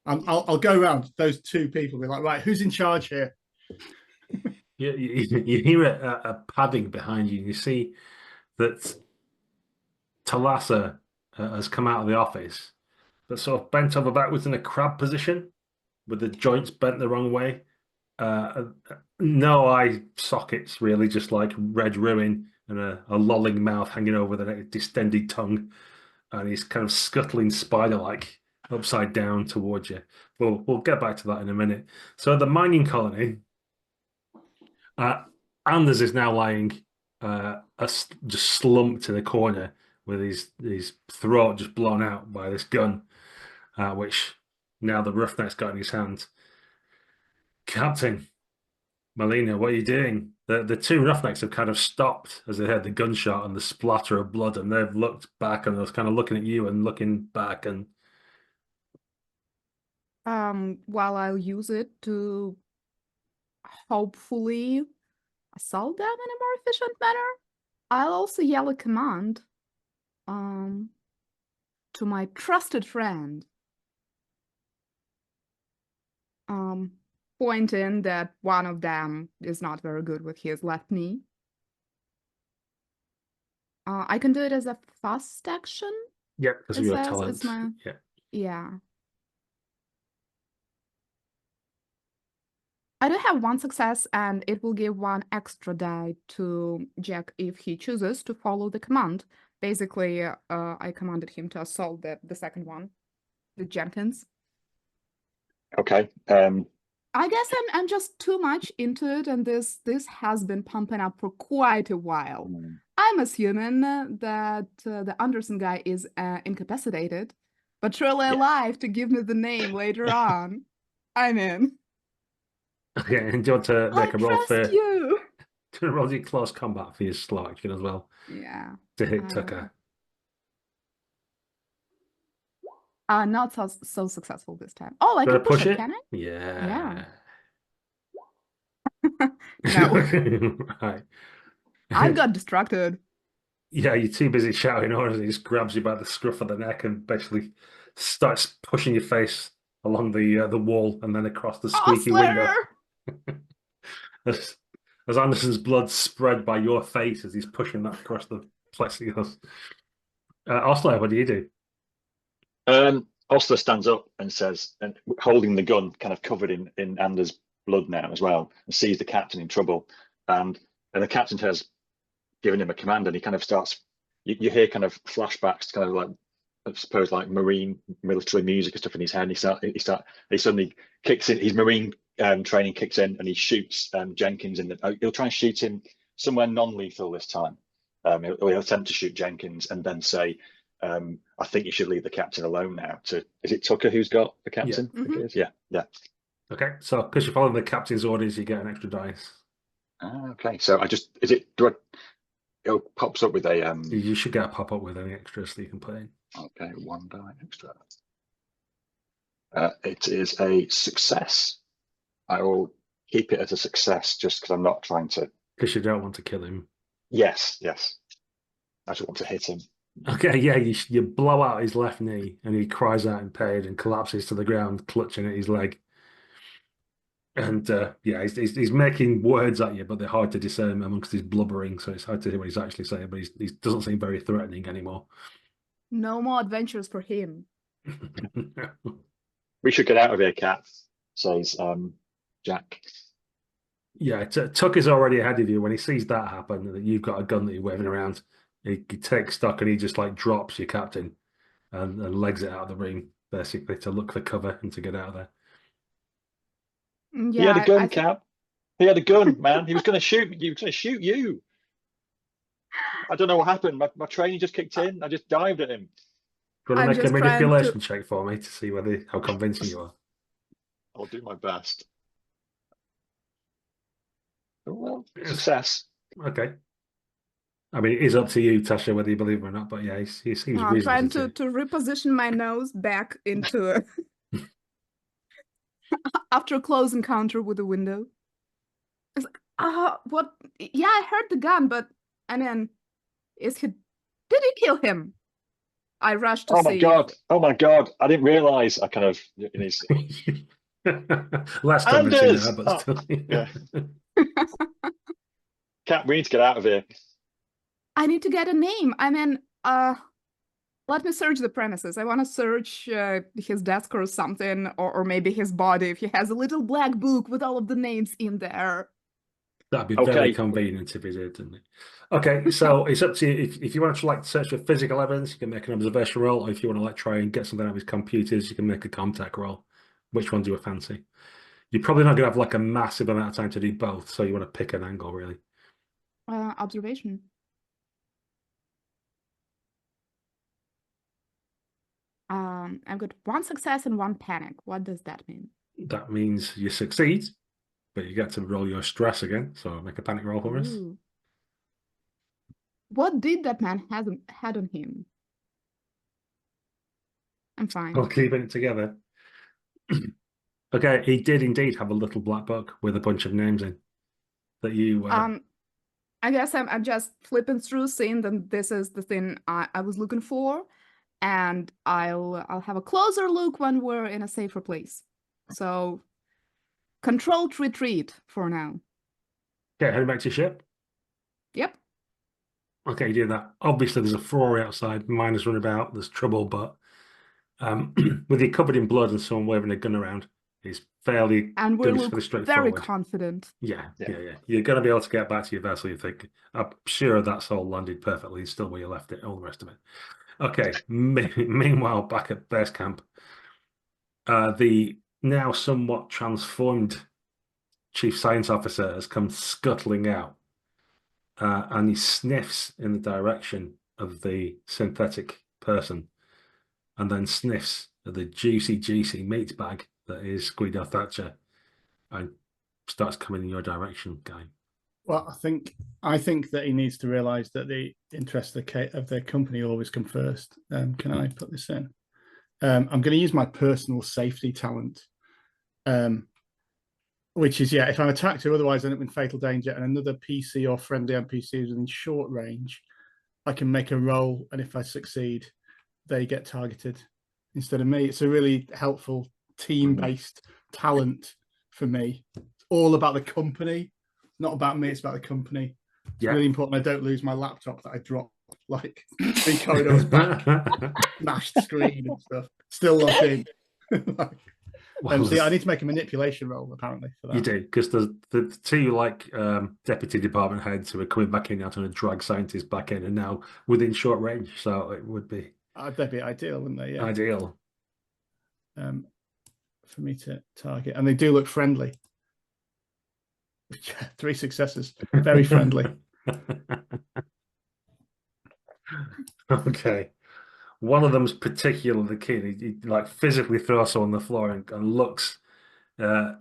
I'll go around those two people. Be like, right, who's in charge here? You hear a padding behind you. You see that Tasha has come out of the office, but sort of bent over backwards in a crab position, with the joints bent the wrong way. No eye sockets, really, just like red ruin and a lolling mouth hanging over the distended tongue, and he's kind of scuttling spider-like upside down towards you. We'll get back to that in a minute. So the mining colony, Anders is now lying just slumped in a corner with his throat just blown out by this gun, which now the roughneck's got in his hand. Captain, Melina, what are you doing? The two roughnecks have kind of stopped as they heard the gunshot and the splatter of blood, and they've looked back and they're kind of looking at you and looking back. And while I'll use it to hopefully assault them in a more efficient manner, I'll also yell a command to my trusted friend, pointing that one of them is not very good with his left knee. I can do it as a fast action. Yeah, because of your talent. Yeah. I do have one success, and it will give one extra die to Jack if he chooses to follow the command. Basically, I commanded him to assault the second one, the Jenkins. Okay. I guess I'm just too much into it, and this has been pumping up for quite a while. I'm assuming that the Anderson guy is incapacitated, but surely alive to give me the name later on. I'm in. Okay, and do you want to make a roll for you? To roll your close combat for your slow action as well? Yeah. To hit Tucker. Not so successful this time. Oh, I can push it, can I? Yeah. No. Right. I got distracted. Yeah, you're too busy shouting orders. He just grabs you by the scruff of the neck and basically starts pushing your face along the wall and then across the squeaky window. As Anderson's blood spread by your face as he's pushing that across the plexiglass. Oslo, what do you do? Oslo stands up and says, and holding the gun kind of covered in Anders' blood now as well, and sees the captain in trouble. And the captain has given him a command, and he kind of starts, you hear kind of flashbacks, kind of like, I suppose, like marine military music and stuff in his head. He suddenly kicks in, his marine training kicks in, and he shoots Jenkins he'll try and shoot him somewhere non-lethal this time. He'll attempt to shoot Jenkins and then say, I think you should leave the captain alone now. Is it Tucker who's got the captain? Yeah. I think it is. Yeah. Okay, so because you're following the captain's orders, you get an extra dice. Okay, so it pops up with a You should get a pop-up with any extras that you can put in. Okay, 1 die extra. It is a success. I will keep it as a success just because I'm not trying to. Because you don't want to kill him. Yes. I just want to hit him. Okay, yeah, you blow out his left knee and he cries out in pain and collapses to the ground, clutching at his leg. And yeah, he's making words at you, but they're hard to discern amongst his blubbering, so it's hard to hear what he's actually saying, but he doesn't seem very threatening anymore. No more adventures for him. We should get out of here, Cat, says Jack. Yeah, Tucker's already ahead of you. When he sees that happen, that you've got a gun that you're waving around, he takes stock and he just like drops your captain and legs it out of the room, basically, to look for cover and to get out of there. Yeah, He had a gun, Cap. He had a gun, man. He was going to shoot you. He was going to shoot you. I don't know what happened. My training just kicked in. I just dived at him. Do you want I'm to make a just trying manipulation check for me to see how convincing you are? I'll do my best. Well, success. Okay. I mean, it is up to you, Tasha, whether you believe him or not, but yeah, he seems No, I'm reasonable. trying to reposition my nose back into after a close encounter with the window. It's like, what? Yeah, I heard the gun, but I mean, did he kill him? I rushed to see. Oh my god! I didn't realize. I kind of less convincing now, but still. Yeah. Cat, we need to get out of here. I need to get a name. I mean, let me search the premises. I want to search his desk or something, or maybe his body if he has a little black book with all of the names in there. That'd be very convenient if he did, didn't it? Okay, so it's up to you. If you want to like search for physical evidence, you can make an observation roll, or if you want to like try and get something out of his computers, you can make a contact roll. Which one do you fancy? You're probably not going to have like a massive amount of time to do both, so you want to pick an angle, really. Observation. I've got 1 success and 1 panic. What does that mean? That means you succeed, but you get to roll your stress again. So make a panic roll for us. What did that man had on him? I'm fine. We'll keep it together. Okay, he did indeed have a little black book with a bunch of names in that you. I guess I'm just flipping through, seeing that this is the thing I was looking for, and I'll have a closer look when we're in a safer place. So, controlled retreat for now. Okay, heading back to your ship. Yep. Okay, you do that. Obviously, there's a Ferrari outside. Miners run about. There's trouble, but with you covered in blood and someone waving a gun around, it's fairly. And we look very straightforward. Confident. Yeah. You're going to be able to get back to your vessel, you think. I'm sure that's all landed perfectly. It's still where you left it, all the rest of it. Okay, meanwhile, back at base camp, the now somewhat transformed chief science officer has come scuttling out, and he sniffs in the direction of the synthetic person, and then sniffs at the juicy meat bag that is Guido Thatcher, and starts coming in your direction, Guy. Well, I think that he needs to realise that the interests of the company always come first. Can I put this in? I'm going to use my personal safety talent, which is, if I'm attacked or otherwise end up in fatal danger and another PC or friendly NPC is in short range, I can make a roll, and if I succeed, they get targeted instead of me. It's a really helpful team-based talent for me. It's all about the company. Not about me, it's about the company. It's really important I don't lose my laptop that I dropped like 3 corridors back, smashed screen and stuff. Still logged in. I need to make a manipulation roll apparently for that. You do, because the 2 like deputy department heads who are coming back in now trying to drag scientists back in and now within short range, so it would be they'd be ideal, wouldn't they? Yeah. Ideal. For me to target, and they do look friendly. 3 successes, very friendly. Okay. One of them's particularly keen. He like physically throws her on the floor and looks uh,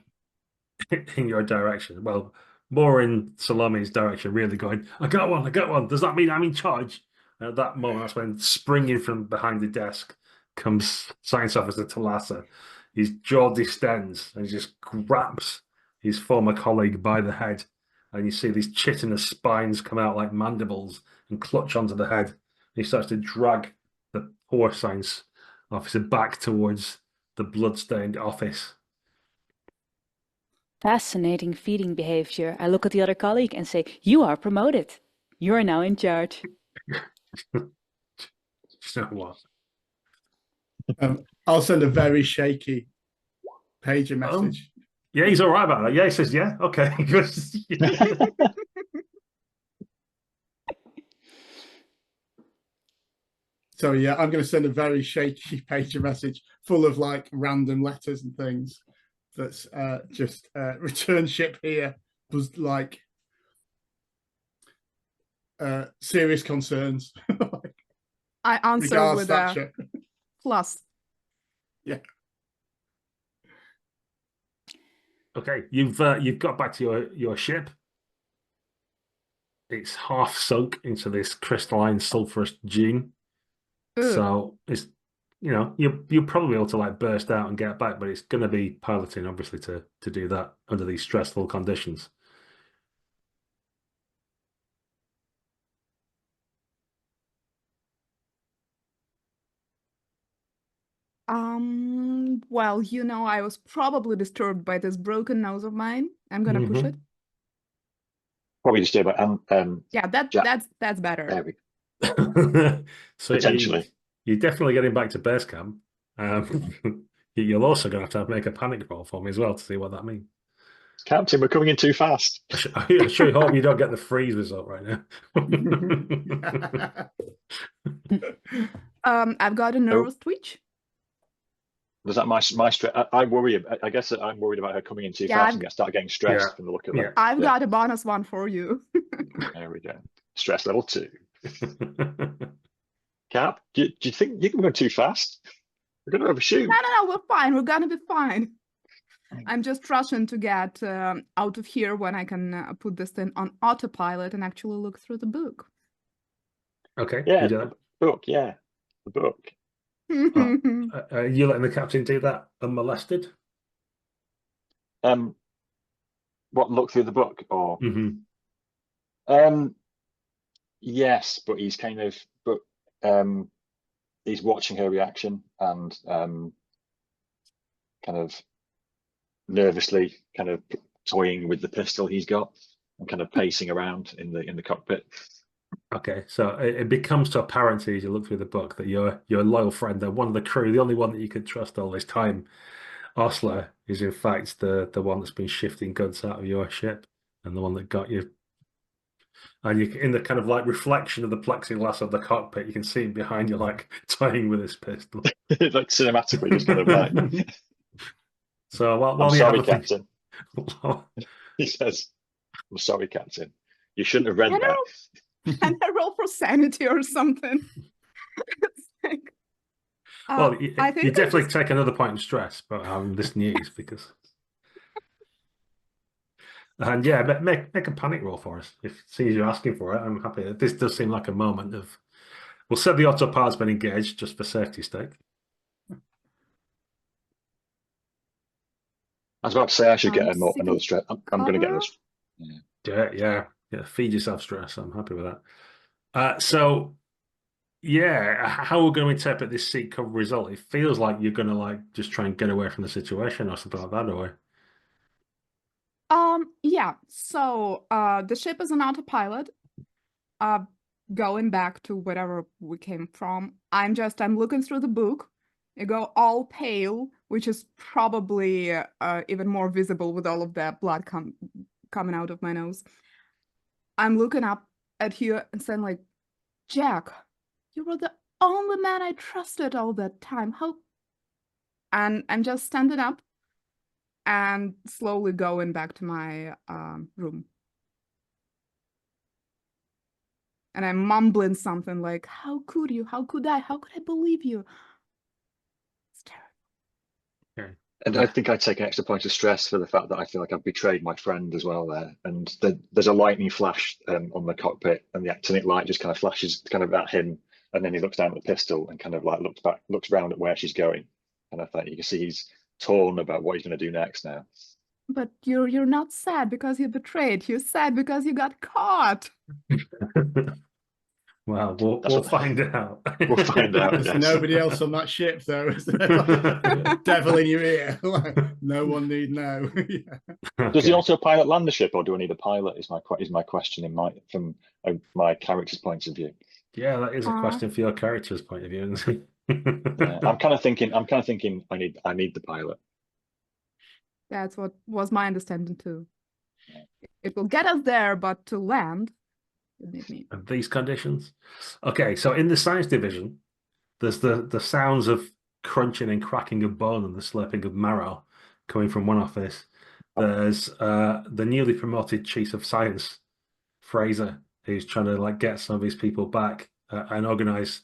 in your direction. Well, more in Salome's direction, really going, I got one, I got one. Does that mean I'm in charge? At that moment, that's when springing from behind the desk comes Science Officer Talasa. His jaw distends and he just grabs his former colleague by the head. And you see these chitinous spines come out like mandibles and clutch onto the head. And he starts to drag the poor Science Officer back towards the blood-stained office. Fascinating feeding behavior. I look at the other colleague and say, you are promoted. You are now in charge. So what? I'll send a very shaky pager message. Yeah, he's all right about that. Yeah, he says, yeah, okay. So yeah, I'm going to send a very shaky pager message full of like random letters and things. That's just return ship here was like serious concerns. I answer Regards, with a Thatcher. plus. Yeah. Okay, you've got back to your ship. It's half sunk into this crystalline sulfurous gene. Ugh. So it's you're probably able to like burst out and get back, but it's going to be piloting obviously to do that under these stressful conditions. Well, I was probably disturbed by this broken nose of mine. I'm gonna push it. Probably just do about Yeah, Jack. that's better. There we go. So Potentially. you're definitely getting back to base camp. You're also going to have make a panic roll for me as well to see what that means. Captain, we're coming in too fast. I sure hope you don't get the freeze result right now. I've got a nervous twitch. Does that my stress? I worry. I guess that I'm worried about her coming in too fast and start getting stressed from the look of that. I've got a bonus one for you. There we go. Stress level 2. Cap, do you think you can go too fast? We're going to overshoot. No, we're fine. We're gonna be fine. I'm just rushing to get out of here when I can put this thing on autopilot and actually look through the book. Okay. Yeah, you do that. the book. Yeah, the book. You letting the captain do that unmolested? What, look through the book or? Yes, but he's he's watching her reaction and kind of nervously kind of toying with the pistol he's got and kind of pacing around in the cockpit. Okay, so it becomes apparent to you as you look through the book that your loyal friend, one of the crew, the only one that you could trust all this time, Osler, is in fact the one that's been shifting goods out of your ship and the one that got you. And you, in the kind of like reflection of the plexiglass of the cockpit, you can see him behind you, like toying with his pistol, like cinematically, just kind of like. So while I'm you sorry, have Captain. He says, "I'm sorry, Captain. You shouldn't have read that." Can I roll for sanity or something? Like, well, I think you definitely take another point of stress about this news because. And yeah, make a panic roll for us. If seeing you're asking for it, I'm happy. This does seem like a moment of. We'll say the autopilot's been engaged just for safety's sake. I was about to say I should get another stress. I'm going to get this. Yeah. Feed yourself stress. I'm happy with that. So, yeah, how we're going to interpret this seat cover result? It feels like you're going to like just try and get away from the situation or something like that, or. Yeah. So, the ship is on autopilot. Going back to wherever we came from. I'm looking through the book. I go all pale, which is probably even more visible with all of that blood coming out of my nose. I'm looking up at you and saying like, Jack, you were the only man I trusted all that time. How? And I'm just standing up and slowly going back to my room. And I'm mumbling something like, how could you? How could I? How could I believe you? It's terrible. Okay. And I think I take an extra point of stress for the fact that I feel like I've betrayed my friend as well there. And there's a lightning flash on the cockpit, and the actinic light just kind of flashes kind of at him, and then he looks down at the pistol and kind of like looks around at where she's going. And I think you can see he's torn about what he's going to do next now. But you're not sad because you betrayed. You're sad because you got caught. Well, we'll find out. We'll find out. There's nobody else on that ship, though. Is there? Devil in your ear. No one need know. Yeah. Does he also pilot land the ship, or do I need a pilot? Is my question from my character's point of view. Yeah, that is a question for your character's point of view. Yeah, I'm kind of thinking. I need the pilot. That's what was my understanding too. It will get us there, but to land, you need me. And these conditions. Okay, so in the science division, there's the sounds of crunching and cracking of bone and the slurping of marrow coming from one office. There's the newly promoted chief of science, Fraser, who's trying to like get some of his people back and organize.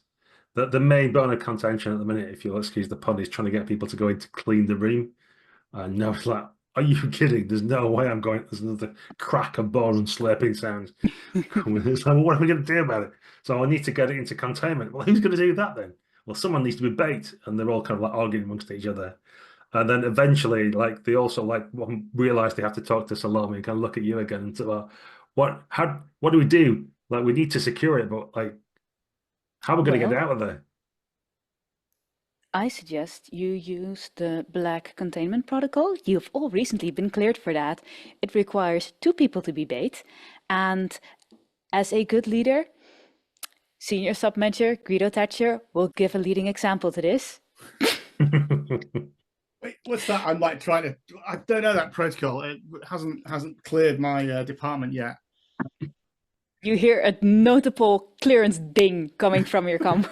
The main bone of contention at the minute, if you'll excuse the pun, is trying to get people to go in to clean the room. And I was like, are you kidding? There's no way I'm going. There's another crack of bone and slurping sounds. It's like, well, what are we going to do about it? So I need to get it into containment. Well, who's going to do that then? Well, someone needs to be bait. And they're all kind of like arguing amongst each other. And then eventually, like, they also like realize they have to talk to Salome and kind of look at you again and say, well, what do we do? Like, we need to secure it, but like, how are we going to get out of there? I suggest you use the black containment protocol. You've all recently been cleared for that. It requires 2 people to be bait. And as a good leader, Senior Sub-Manager Guido Thatcher will give a leading example to this. Wait, what's that? I'm like trying to. I don't know that protocol. It hasn't cleared my department yet. You hear a notable clearance ding coming from your com.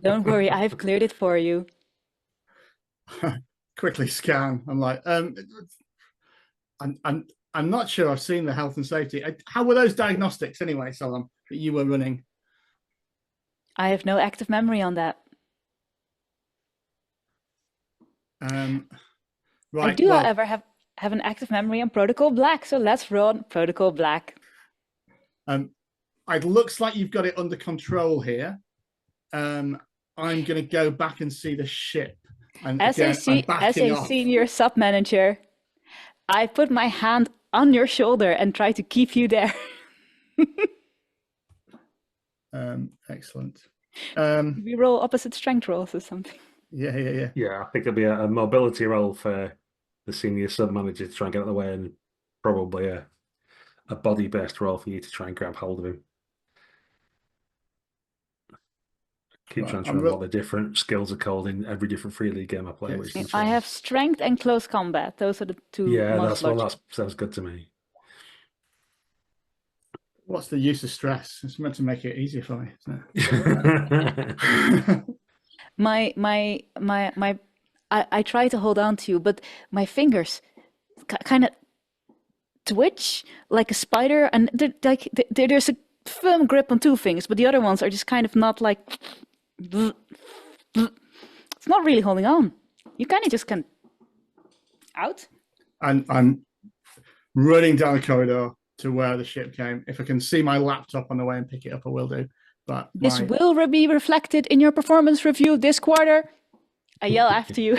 Don't worry, I've cleared it for you. Quickly scan. I'm like, I'm not sure I've seen the health and safety. How were those diagnostics anyway, Solom, that you were running? I have no active memory on that. Right. I do, however, have an active memory on Protocol Black, so let's run Protocol Black. It looks like you've got it under control here. I'm going to go back and see the ship. And as again, a senior sub-manager, I put my hand on your shoulder and try to keep you there. Excellent. We roll opposite strength rolls or something. Yeah. Yeah, I think there'll be a mobility roll for the senior sub-manager to try and get out of the way, and probably a body-based roll for you to try and grab hold of him. Keep trying to remember what the different skills are called in every different Free League game I play. Yes. I have strength and close combat. Those are the 2 most that sounds good to me. What's the use of stress? It's meant to make it easier for me, isn't it? I try to hold on to you, but my fingers kind of twitch like a spider, and there's a firm grip on 2 fingers, but the other ones are just kind of not like. It's not really holding on. You kind of just can out. I'm running down the corridor to where the ship came. If I can see my laptop on the way and pick it up, I will do. But this will be reflected in your performance review this quarter. I yell after you.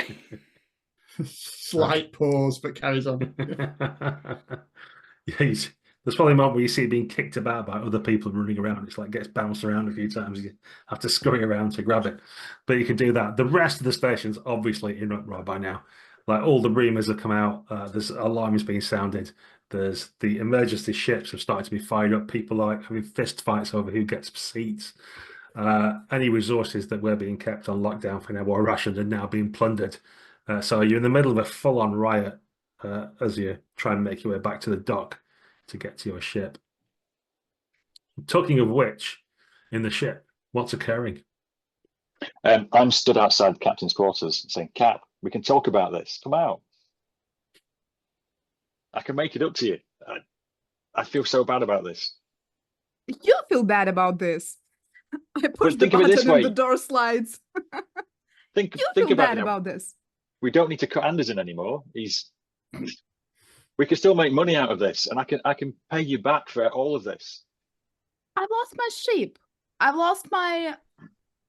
Slight pause, but carries on. Yeah, there's probably a moment where you see it being kicked about by other people running around. It's like gets bounced around a few times. You have to scurry around to grab it. But you can do that. The rest of the station's obviously in uproar by now. Like all the rumors have come out. There's alarms being sounded. There's the emergency ships have started to be fired up. People like having fist fights over who gets seats. Any resources that were being kept on lockdown for now or rationed are now being plundered. So you're in the middle of a full-on riot as you try and make your way back to the dock to get to your ship. Talking of which, in the ship, what's occurring? I'm stood outside the captain's quarters saying, Cap, we can talk about this. Come out. I can make it up to you. I feel so bad about this. You feel bad about this. I push the think of it this button and the way. door slides. Think You think feel about bad it. about this. We don't need to cut Anderson anymore. We can still make money out of this, and I can pay you back for all of this. I've lost my sheep. I've lost my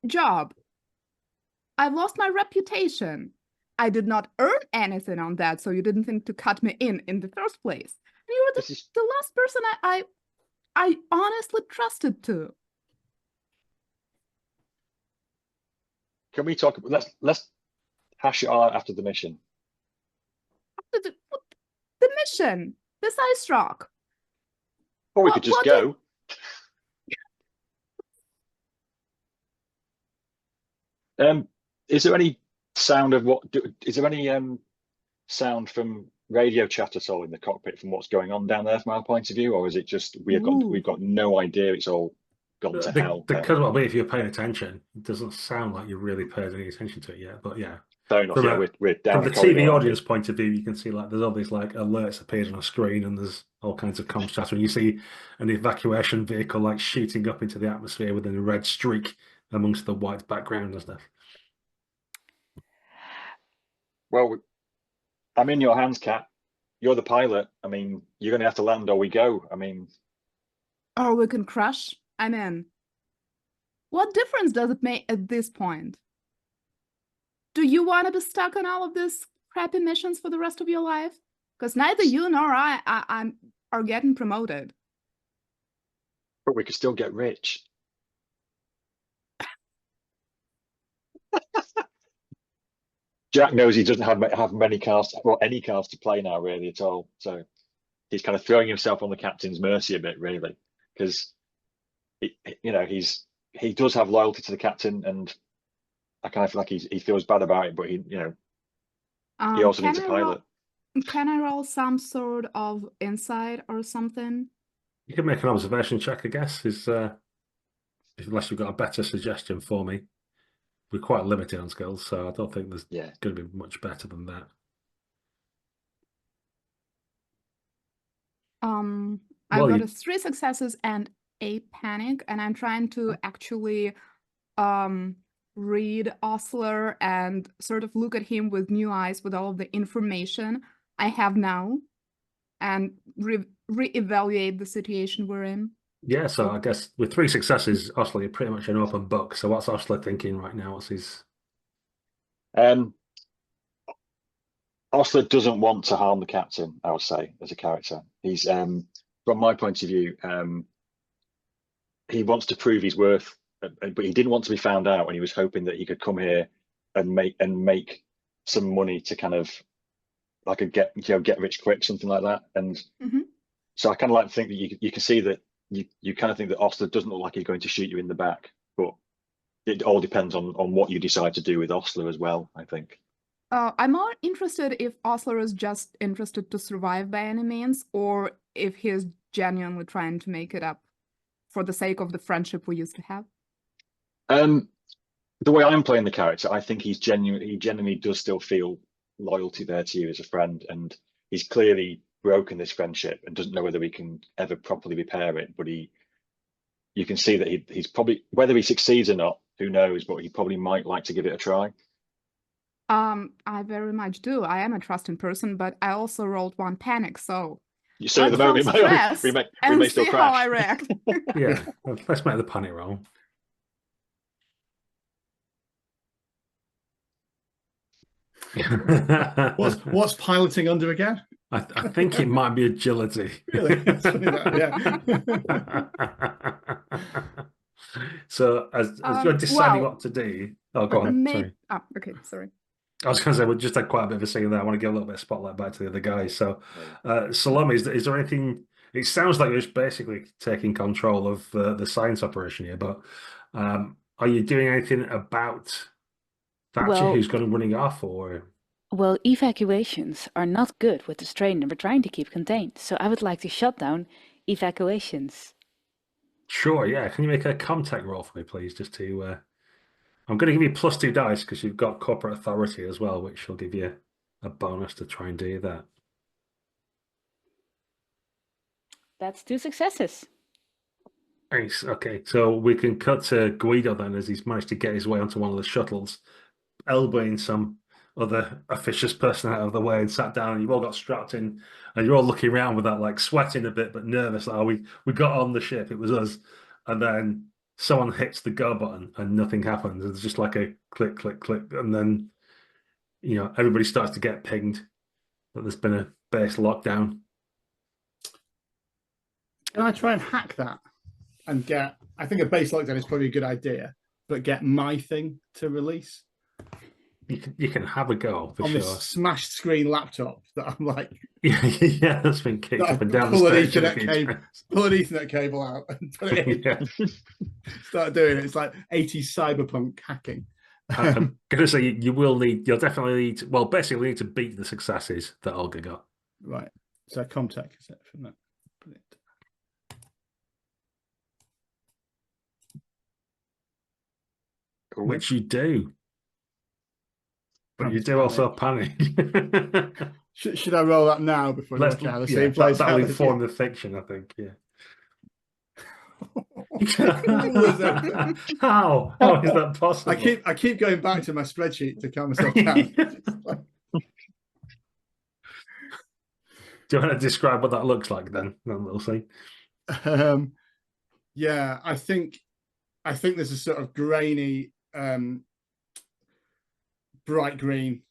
job. I've lost my reputation. I did not earn anything on that, so you didn't think to cut me in the first place. And you were the last person I honestly trusted to. Can we talk? Let's hash it out after the mission. The mission, this ice rock. Or we could just go. Is there any sound of is there any sound from radio chat at all in the cockpit from what's going on down there from our point of view, or is it just we've got no idea? It's all gone to hell. There could well be if you're paying attention. It doesn't sound like you really paid any attention to it yet, but yeah. Fair enough. Yeah, we're down from the TV audience point of view, you can see like there's all these like alerts appearing on a screen, and there's all kinds of comms chatter. And you see an evacuation vehicle like shooting up into the atmosphere within a red streak amongst the white background and stuff. Well, I'm in your hands, Kat. You're the pilot. I mean, you're going to have to land or we go. I mean... Or we can crash. I'm in. What difference does it make at this point? Do you want to be stuck on all of these crappy missions for the rest of your life? Because neither you nor I are getting promoted. But we could still get rich. Jack knows he doesn't have many cards, well, any cards to play now, really, at all. So he's kind of throwing himself on the captain's mercy a bit, really, because he does have loyalty to the captain, and I kind of feel like he feels bad about it, but he also needs a pilot. Can I roll some sort of insight or something? You can make an observation check, I guess, unless you've got a better suggestion for me. We're quite limited on skills, so I don't think there's going to be much better than that. I've got 3 successes and a panic, and I'm trying to actually read Osler and sort of look at him with new eyes with all of the information I have now and re-evaluate the situation we're in. Yeah, so I guess with 3 successes, Osler, you're pretty much an open book. So what's Osler thinking right now? What's his... Osler doesn't want to harm the captain, I would say, as a character. He's, from my point of view, he wants to prove his worth, but he didn't want to be found out, and he was hoping that he could come here and make some money to kind of like a get rich quick, something like that. And so I kind of like to think that you can see that you kind of think that Osler doesn't look like he's going to shoot you in the back, but it all depends on what you decide to do with Osler as well, I think. I'm more interested if Osler is just interested to survive by any means, or if he's genuinely trying to make it up for the sake of the friendship we used to have. The way I'm playing the character, I think he genuinely does still feel loyalty there to you as a friend, and he's clearly broken this friendship and doesn't know whether he can ever properly repair it. But you can see that he's probably, whether he succeeds or not, who knows, but he probably might like to give it a try. I very much do. I am a trusting person, but I also rolled 1 panic, so at the moment we may still crash. How I react. Yeah, let's make the panic roll. What's piloting under again? I think it might be agility. Really? Yeah. So as you're deciding what to do, go on. Sorry. Oh, okay, sorry. I was going to say we just had quite a bit of a scene there. I want to give a little bit of spotlight back to the other guys. So, Salome, is there anything? It sounds like you're just basically taking control of the science operation here, but are you doing anything about Thatcher, who's going to running off, or? Well, evacuations are not good with the strain and we're trying to keep contained. So I would like to shut down evacuations. Sure, yeah. Can you make a contact roll for me, please? Just to, I'm going to give you +2 dice because you've got corporate authority as well, which will give you a bonus to try and do that. That's 2 successes. Nice. Okay, so we can cut to Guido then, as he's managed to get his way onto one of the shuttles, elbowing some other officious person out of the way, and sat down. And you've all got strapped in, and you're all looking around with that, like sweating a bit but nervous. Like, oh, we got on the ship. It was us, and then someone hits the go button, and nothing happens. It's just like a click, click, click, and then everybody starts to get pinged that there's been a base lockdown. Can I try and hack that and get? I think a base lockdown is probably a good idea, but get my thing to release. You can have a go for on sure. This smashed screen laptop that I'm like, yeah, that's been kicked up and down the stairs. Pull an Ethernet cable out and put it in. Yeah. Start doing it. It's like 80s cyberpunk hacking. I'm gonna say you'll definitely need to, well, basically need to beat the successes that Olga got. Right. So Comtech is it from that? Brilliant. Which you do. But you do also panic. Should I roll that now before I look at the same place? That'll inform the fiction, I think. Yeah. How is that possible? I keep going back to my spreadsheet to calm myself down. Do you want to describe what that looks like then? Then we'll see. Yeah, I think there's a sort of grainy, bright green.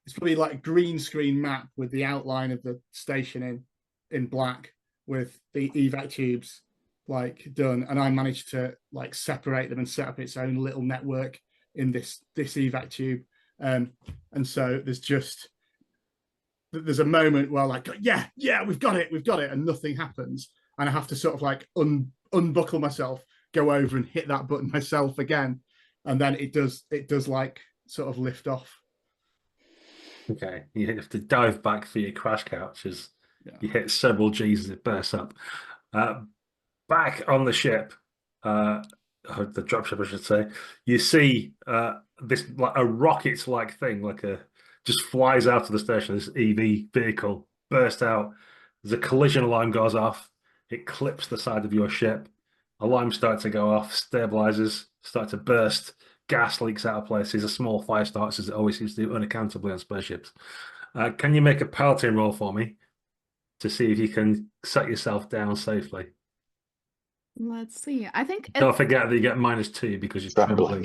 It's probably like a green screen map with the outline of the station in black with the evac tubes like done, and I managed to like separate them and set up its own little network in this evac tube. And so there's a moment where like, yeah, we've got it, and nothing happens, and I have to sort of like unbuckle myself, go over and hit that button myself again, and then it does like sort of lift off. Okay, you have to dive back for your crash couch as you hit several G's as it bursts up. Back on the ship, the dropship, I should say, you see this like a rocket-like thing, just flies out of the station. This EV vehicle bursts out. There's a collision alarm goes off. It clips the side of your ship. Alarms start to go off. Stabilizers start to burst. Gas leaks out of places. A small fire starts, as it always seems to do unaccountably on spaceships. Can you make a piloting roll for me to see if you can set yourself down safely? Let's see. I think Don't forget that you get -2 because you're trembling.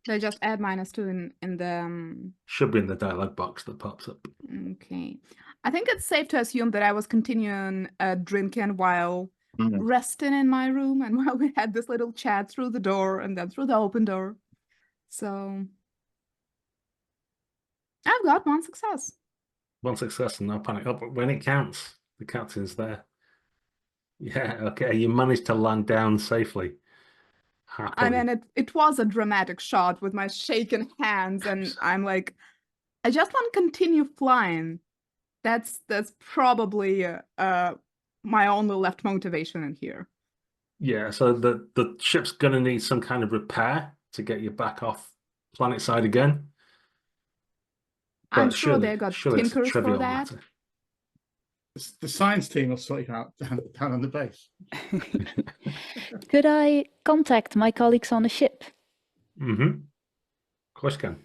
They just add -2 in the should be in the dialog box that pops up. Okay. I think it's safe to assume that I was continuing drinking while resting in my room, and while we had this little chat through the door and then through the open door. So I've got one success. One success and no panic. Oh, but when it counts, the captain's there. Yeah, okay. You managed to land down safely. Happily. I mean, it was a dramatic shot with my shaking hands, and I'm like, I just want to continue flying. That's probably my only left motivation in here. Yeah, so the ship's gonna need some kind of repair to get you back off planet side again. I'm sure they got tinkers for that. Matter. The science team will sort you out down on the base. Could I contact my colleagues on the ship? Of course you can.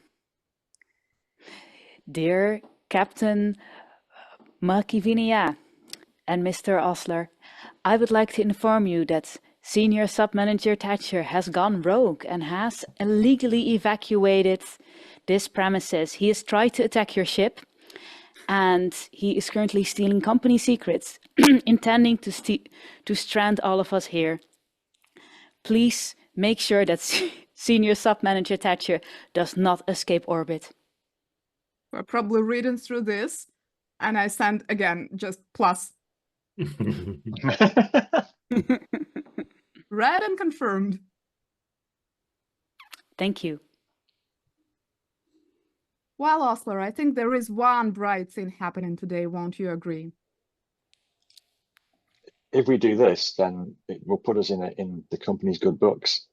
Dear Captain Makivinia and Mr. Osler, I would like to inform you that Senior Sub-Manager Tasha has gone rogue and has illegally evacuated this premises. He has tried to attack your ship, and he is currently stealing company secrets, intending to strand all of us here. Please make sure that Senior Sub-Manager Tasha does not escape orbit. We're probably reading through this, and I send again just plus. Read and confirmed. Thank you. Well, Osler, I think there is one bright thing happening today, won't you agree? If we do this, then it will put us in the company's good books.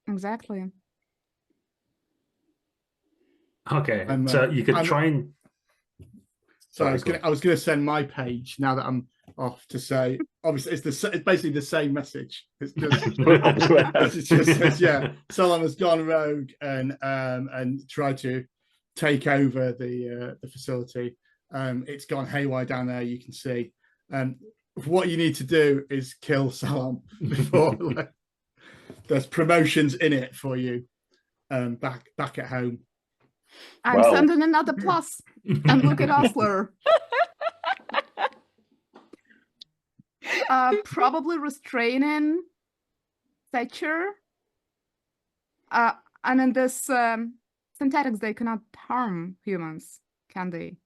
Exactly. Okay, so you could try and... So I was going to send my page now that I'm off to say, obviously, it's basically the same message. It's just, it just says, yeah, Salam has gone rogue and tried to take over the facility. It's gone haywire down there, you can see. What you need to do is kill Salam before there's promotions in it for you back at home. I'm sending another plus. And look at Osler. Probably restraining Thatcher. And in this synthetics, they cannot harm humans, can they?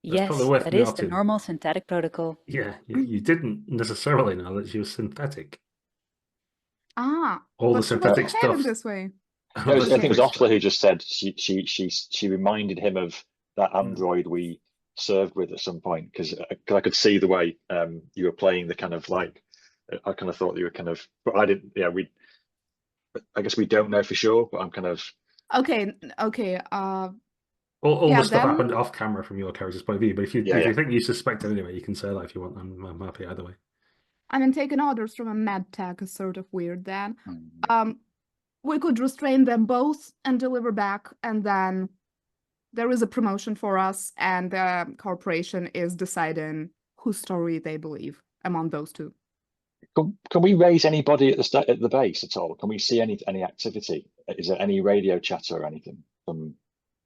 Yes, that is the normal synthetic protocol. Yeah, you didn't necessarily know that she was synthetic. All the synthetic stuff this way. I think it was Osler who just said she reminded him of that android we served with at some point, because I could see the way you were playing the kind of like, I kind of thought you were kind of, but I didn't. Yeah, I guess we don't know for sure, but I'm kind of okay. All the stuff happened off camera from your character's point of view, but if you think you suspect it anyway, you can say that if you want. I'm happy either way. I mean, taking orders from a med tech is sort of weird then. We could restrain them both and deliver back, and then there is a promotion for us, and the corporation is deciding whose story they believe among those two. Can we raise anybody at the base at all? Can we see any activity? Is there any radio chatter or anything?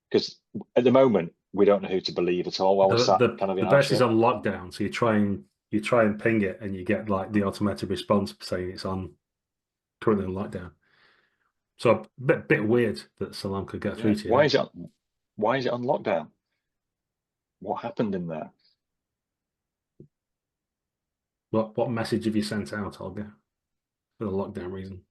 Because at the moment we don't know who to believe at all. While the base is on lockdown, so you try and ping it, and you get like the automated response saying it's currently on lockdown. So a bit weird that Salam could get through to you. Why is it on lockdown? What happened in there? What message have you sent out, Olga, for the lockdown reason?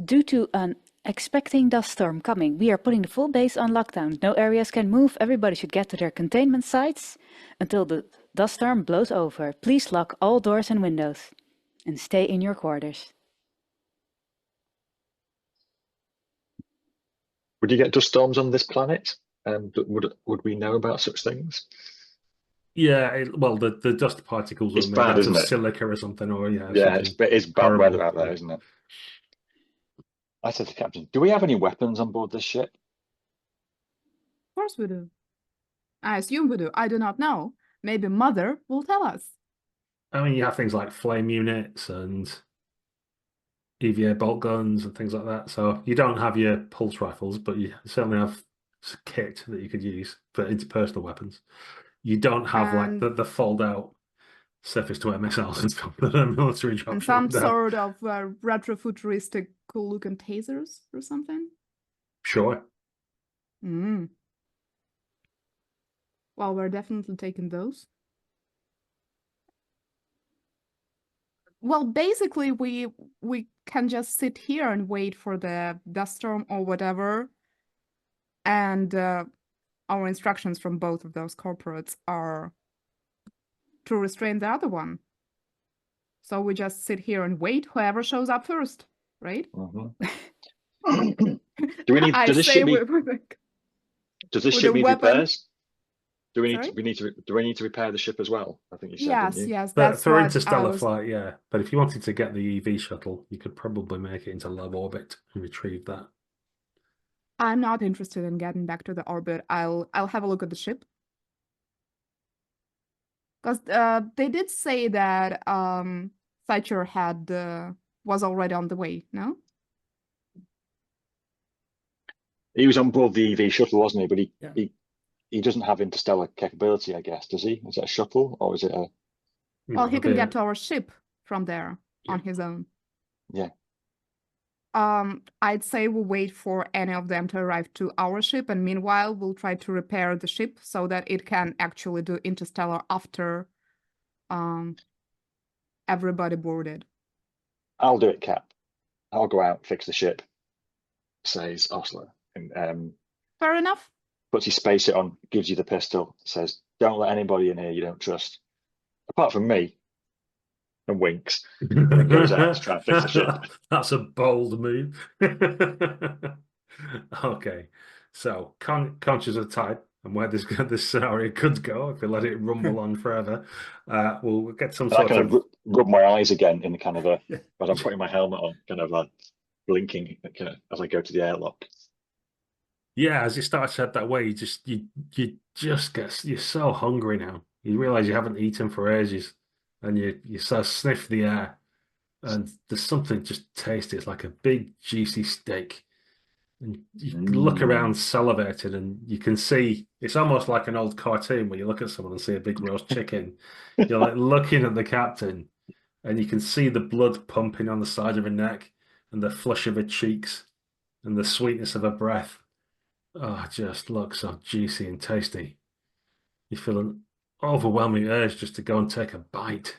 Due to an expecting dust storm coming, we are putting the full base on lockdown. No areas can move. Everybody should get to their containment sites until the dust storm blows over. Please lock all doors and windows and stay in your quarters. Would you get dust storms on this planet? Would we know about such things? Yeah, the dust particles were made out of silica or something, or it's bad weather out there, isn't it? I said to the captain, do we have any weapons on board this ship? Of course we do. I assume we do. I do not know. Maybe Mother will tell us. I mean, you have things like flame units and EVA bolt guns and things like that. So you don't have your pulse rifles, but you certainly have kit that you could use for interpersonal weapons. You don't have like the fold-out surface-to-air missiles and stuff that are military jobs. And some sort of retro-futuristic cool-looking tasers or something? Sure. Well, we're definitely taking those. Well, basically, we can just sit here and wait for the dust storm or whatever. And our instructions from both of those corporates are to restrain the other one. So we just sit here and wait whoever shows up first, right? Do we need? Does this ship need repairs? Do we need to repair the ship as well? I think you said. Yes. But for interstellar flight, yeah. But if you wanted to get the EV shuttle, you could probably make it into low orbit and retrieve that. I'm not interested in getting back to the orbit. I'll have a look at the ship. Because they did say that Thatcher was already on the way, no? He was on board the EV shuttle, wasn't he? But he doesn't have interstellar capability, I guess, does he? Is it a shuttle or is it a... Well, he can get to our ship from there on his own. Yeah. I'd say we'll wait for any of them to arrive to our ship, and meanwhile we'll try to repair the ship so that it can actually do interstellar after everybody boarded. I'll do it, Cap. I'll go out, fix the ship, says Osler. And fair enough. Puts his space it on, gives you the pistol, says, don't let anybody in here you don't trust. Apart from me. And winks. And goes out to try and fix the ship. That's a bold move. Okay. So conscious of time and where this scenario could go if we let it rumble on forever, we'll get some I sort kind of rub my eyes again in kind of a Yeah. as I'm putting my helmet on, kind of like blinking as I go to the airlock. Yeah, as you start to head that way, you're so hungry now. You realize you haven't eaten for ages, and you sort of sniff the air, and there's something just tasty. It's like a big juicy steak, and you look around salivated, and you can see it's almost like an old cartoon where you look at someone and see a big roast chicken. You're like looking at the captain, and you can see the blood pumping on the side of her neck, and the flush of her cheeks, and the sweetness of her breath. Oh, it just looks so juicy and tasty. You feel an overwhelming urge just to go and take a bite.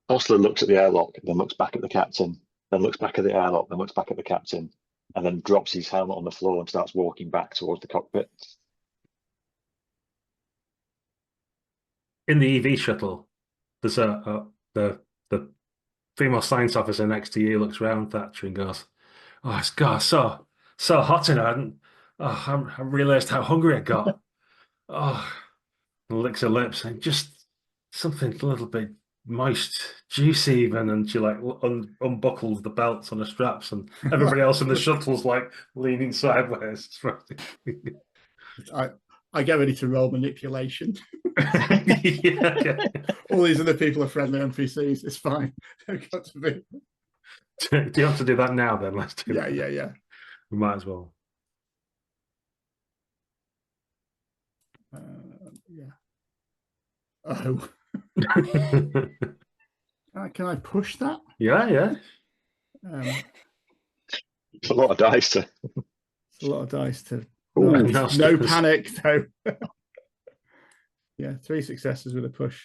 Ostler looks at the airlock, then looks back at the captain, then looks back at the airlock, then looks back at the captain, and then drops his helmet on the floor and starts walking back towards the cockpit. In the EV shuttle, there's the female science officer next to you looks round Thatcher and goes, "Oh, it's got so hot in here. I realised how hungry I got. Oh," and licks her lips and just something a little bit moist, juicy even, and she like unbuckles the belts on the straps, and everybody else in the shuttle's like leaning sideways. I get ready to roll manipulation. Yeah. All these other people are friendly NPCs. It's fine. They've got to be. Do you have to do that now then? Let's do that. Yeah. We might as well. Yeah. Oh. Can I push that? Yeah. It's a lot of dice to. It's a lot of dice to. Ooh, No panic though. Yeah, 3 successes with a push.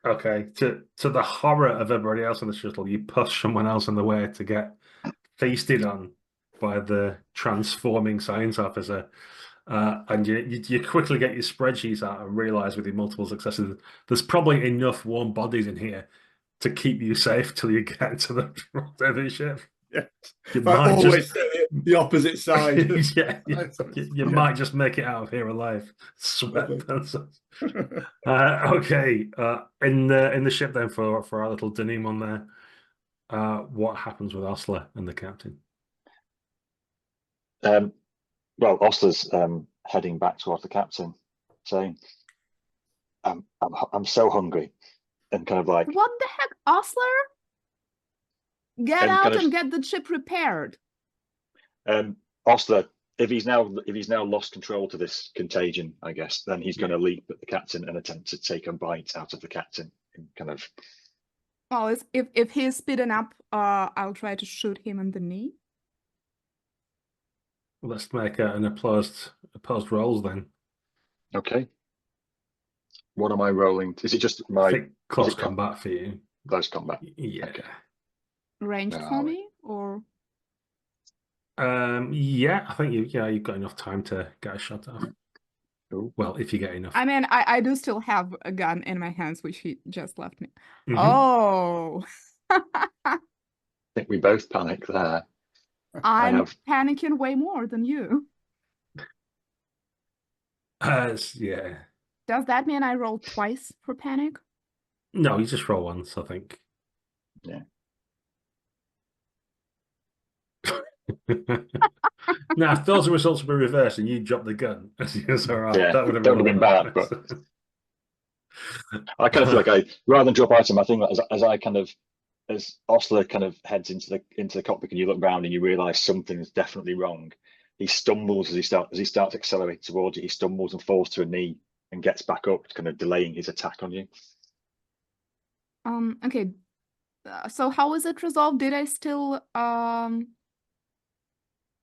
Okay. To the horror of everybody else on the shuttle, you push someone else in the way to get feasted on by the transforming science officer. And you quickly get your spreadsheets out and realize with your multiple successes, there's probably enough warm bodies in here to keep you safe till you get to the rendezvous ship. Yeah. You might always the opposite side. Yeah, you might just make it out of here alive. Sweat. Okay. In the ship then for our little denouement there, what happens with Osler and the captain? Well, Ostler's heading back towards the captain, saying, "I'm so hungry," and kind of like, What the heck, Osler? Get And out kind of- and get the ship repaired. Ostler, if he's now lost control to this contagion, I guess, then he's going to leap at the captain and attempt to take a bite out of the captain. And kind of. Well, if he's speeding up, I'll try to shoot him in the knee. Let's make an opposed rolls then. Okay. What am I rolling? Is it just I my think close combat for you? close combat? Yeah. Okay. Ranged for me, or? Yeah, I think you've got enough time to get a shot off. Cool. Well, if you get enough. I mean, I do still have a gun in my hands, which he just left me. Mhm. Oh. I think we both panic there. I'm panicking way more than you. Yeah. Does that mean I rolled twice for panic? No, you just roll once, I think. Yeah. Now, if those results were reversed and you dropped the gun, it's all right. Yeah, That would have been bad. But I kind of feel like rather than drop item, I think that as Ostler kind of heads into the cockpit and you look round and you realise something's definitely wrong, he stumbles as he starts accelerating towards you. He stumbles and falls to a knee and gets back up, kind of delaying his attack on you. Okay. So how is it resolved? Did I still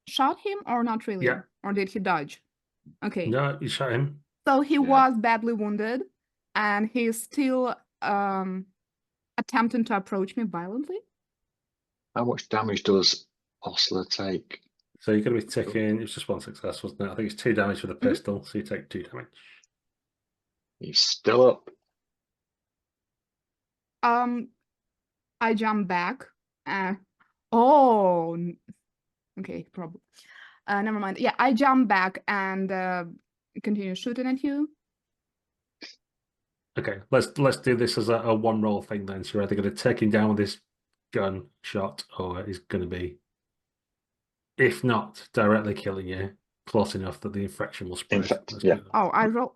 shot him or not really? Yeah. Or did he dodge? Okay. No, you shot him. So he was badly wounded and he's still attempting to approach me violently. How much damage does Ostler take? So you're going to be taking, it's just one success, wasn't it? I think it's 2 damage with a pistol, so you take 2 damage. He's still up. I jump back. Okay, probably. Never mind. Yeah, I jump back and continue shooting at you. Okay, let's do this as a one roll thing then. So you're either going to take him down with this gun shot, or he's going to be, if not directly killing you, close enough that the infection will spread. Infect, yeah. Oh, I roll.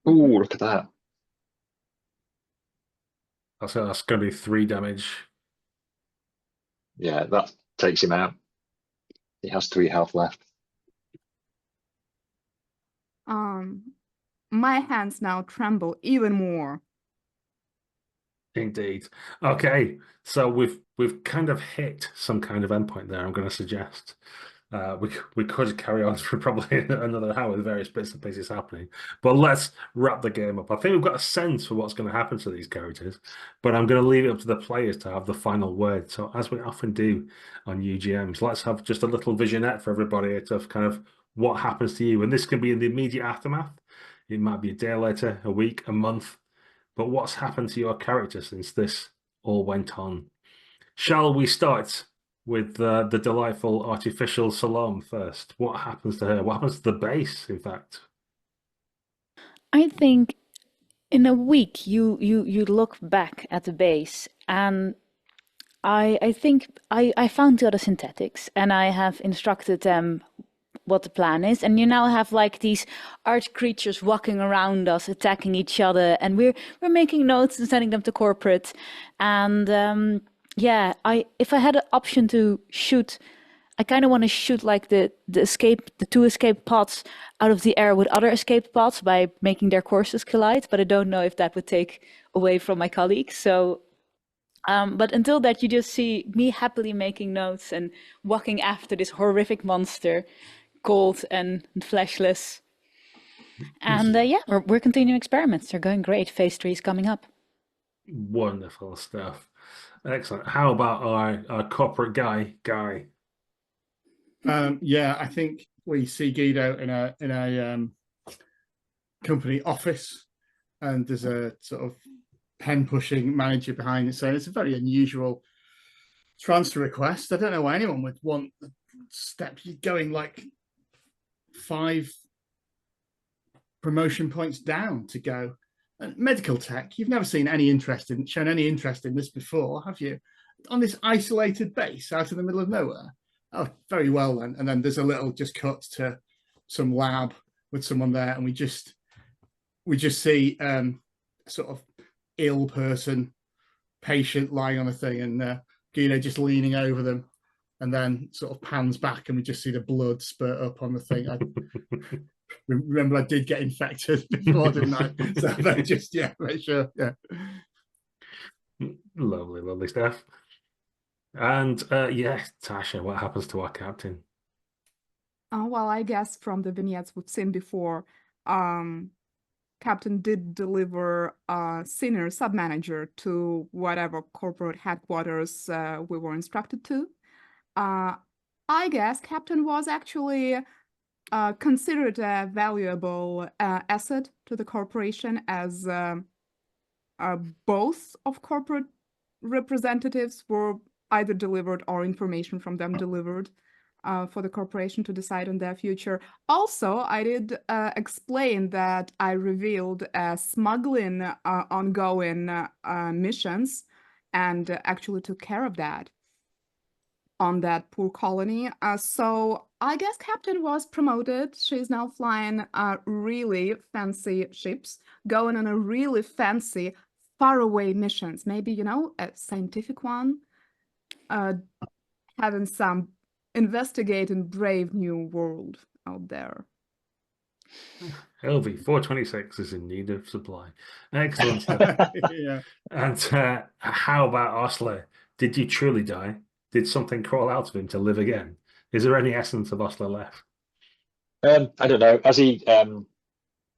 Ooh, look at that. That's going to be 3 damage. Yeah, that takes him out. He has 3 health left. My hands now tremble even more. Indeed. Okay, so we've kind of hit some kind of endpoint there. I'm going to suggest we could carry on for probably another hour with various bits and pieces happening, but let's wrap the game up. I think we've got a sense for what's going to happen to these characters, but I'm going to leave it up to the players to have the final word. So as we often do on UGMs, let's have just a little vignette for everybody of kind of what happens to you, and this can be in the immediate aftermath. It might be a day later, a week, a month. But what's happened to your character since this all went on? Shall we start with the delightful artificial Salome first? What happens to her? What happens to the base, in fact? I think in a week you look back at the base, and I think I found the other synthetics, and I have instructed them what the plan is, and you now have like these arch creatures walking around us, attacking each other, and we're making notes and sending them to corporate. And yeah, if I had an option to shoot, I kind of want to shoot like the 2 escape pods out of the air with other escape pods by making their courses collide, but I don't know if that would take away from my colleagues. So but until that, you just see me happily making notes and walking after this horrific monster, cold and fleshless. And yeah, we're continuing experiments. They're going great. Phase 3 is coming up. Wonderful stuff. Excellent. How about our corporate guy? Yeah, I think we see Guido in a company office, and there's a sort of pen pushing manager behind it. So it's a very unusual transfer request. I don't know why anyone would want a step going like 5 promotion points down to go. And medical tech, you've never shown any interest in this before, have you? On this isolated base out in the middle of nowhere. Oh, very well then. And then there's a little just cut to some lab with someone there, and we just see sort of ill person, patient lying on a thing, and Guido just leaning over them, and then sort of pans back, and we just see the blood spurt up on the thing. I remember I did get infected before, didn't I? So they just, yeah, make sure, yeah. Lovely stuff. And yeah, Tasha, what happens to our captain? Well, I guess from the vignettes we've seen before, Captain did deliver a senior sub-manager to whatever corporate headquarters we were instructed to. I guess Captain was actually considered a valuable asset to the corporation, as both of corporate representatives were either delivered or information from them delivered for the corporation to decide on their future. Also, I did explain that I revealed smuggling ongoing missions, and actually took care of that on that poor colony. So I guess Captain was promoted. She's now flying really fancy ships, going on a really fancy faraway missions. Maybe, you know, a scientific one, having some investigating brave new world out there. LV 426 is in need of supply. Excellent stuff. Yeah. And how about Osler? Did you truly die? Did something crawl out of him to live again? Is there any essence of Osler left? I don't know. As he kind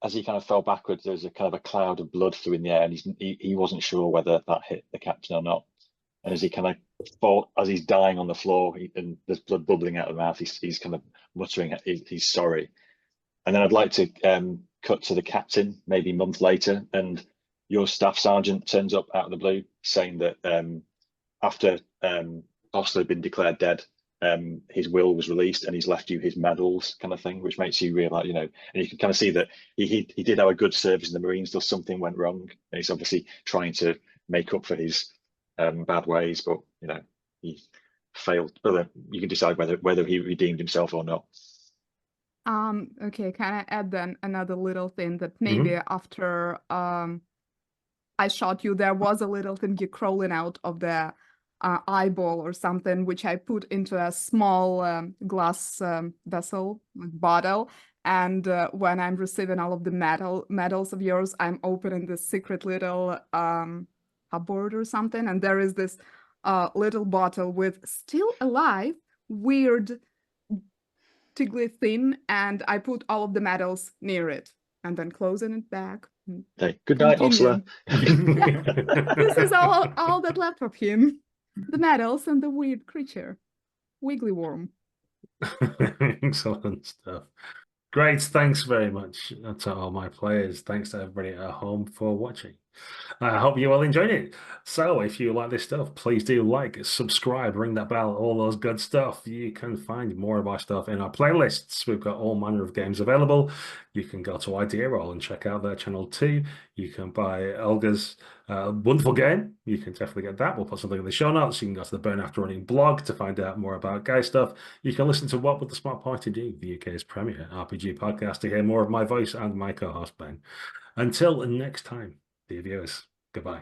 of fell backwards, there was a kind of a cloud of blood flew in the air, and he wasn't sure whether that hit the captain or not. And as he kind of fought, as he's dying on the floor, and there's blood bubbling out of the mouth, he's kind of muttering, he's sorry. And then I'd like to cut to the captain, maybe a month later, and your staff sergeant turns up out of the blue saying that after Osler had been declared dead, his will was released and he's left you his medals, kind of thing, which makes you realize, you know, and you can kind of see that he did have a good service in the Marines, though something went wrong, and he's obviously trying to make up for his bad ways, but you know, he failed. But you can decide whether he redeemed himself or not. Okay, can I add then another little thing that maybe after I shot you, there was a little thing you crawling out of the eyeball or something, which I put into a small glass vessel, like bottle. And when I'm receiving all of the medals of yours, I'm opening this secret little cupboard or something, and there is this little bottle with still alive, weird tiggly thing, and I put all of the medals near it, and then closing it back. Hey, good night, Osler. This is all that left of him. The medals and the weird creature. Wiggly worm. Excellent stuff. Great, thanks very much to all my players. Thanks to everybody at home for watching. I hope you all enjoyed it. So if you like this stuff, please do like, subscribe, ring that bell, all those good stuff. You can find more of our stuff in our playlists. We've got all manner of games available. You can go to idearoll and check out their channel too. You can buy Olga's wonderful game. You can definitely get that. We'll put something in the show notes. You can go to the Burn After Running blog to find out more about guy stuff. You can listen to What Would the Smart Party Do, the UK's premier RPG podcast, to hear more of my voice and my co-host Ben. Until next time, dear viewers, goodbye.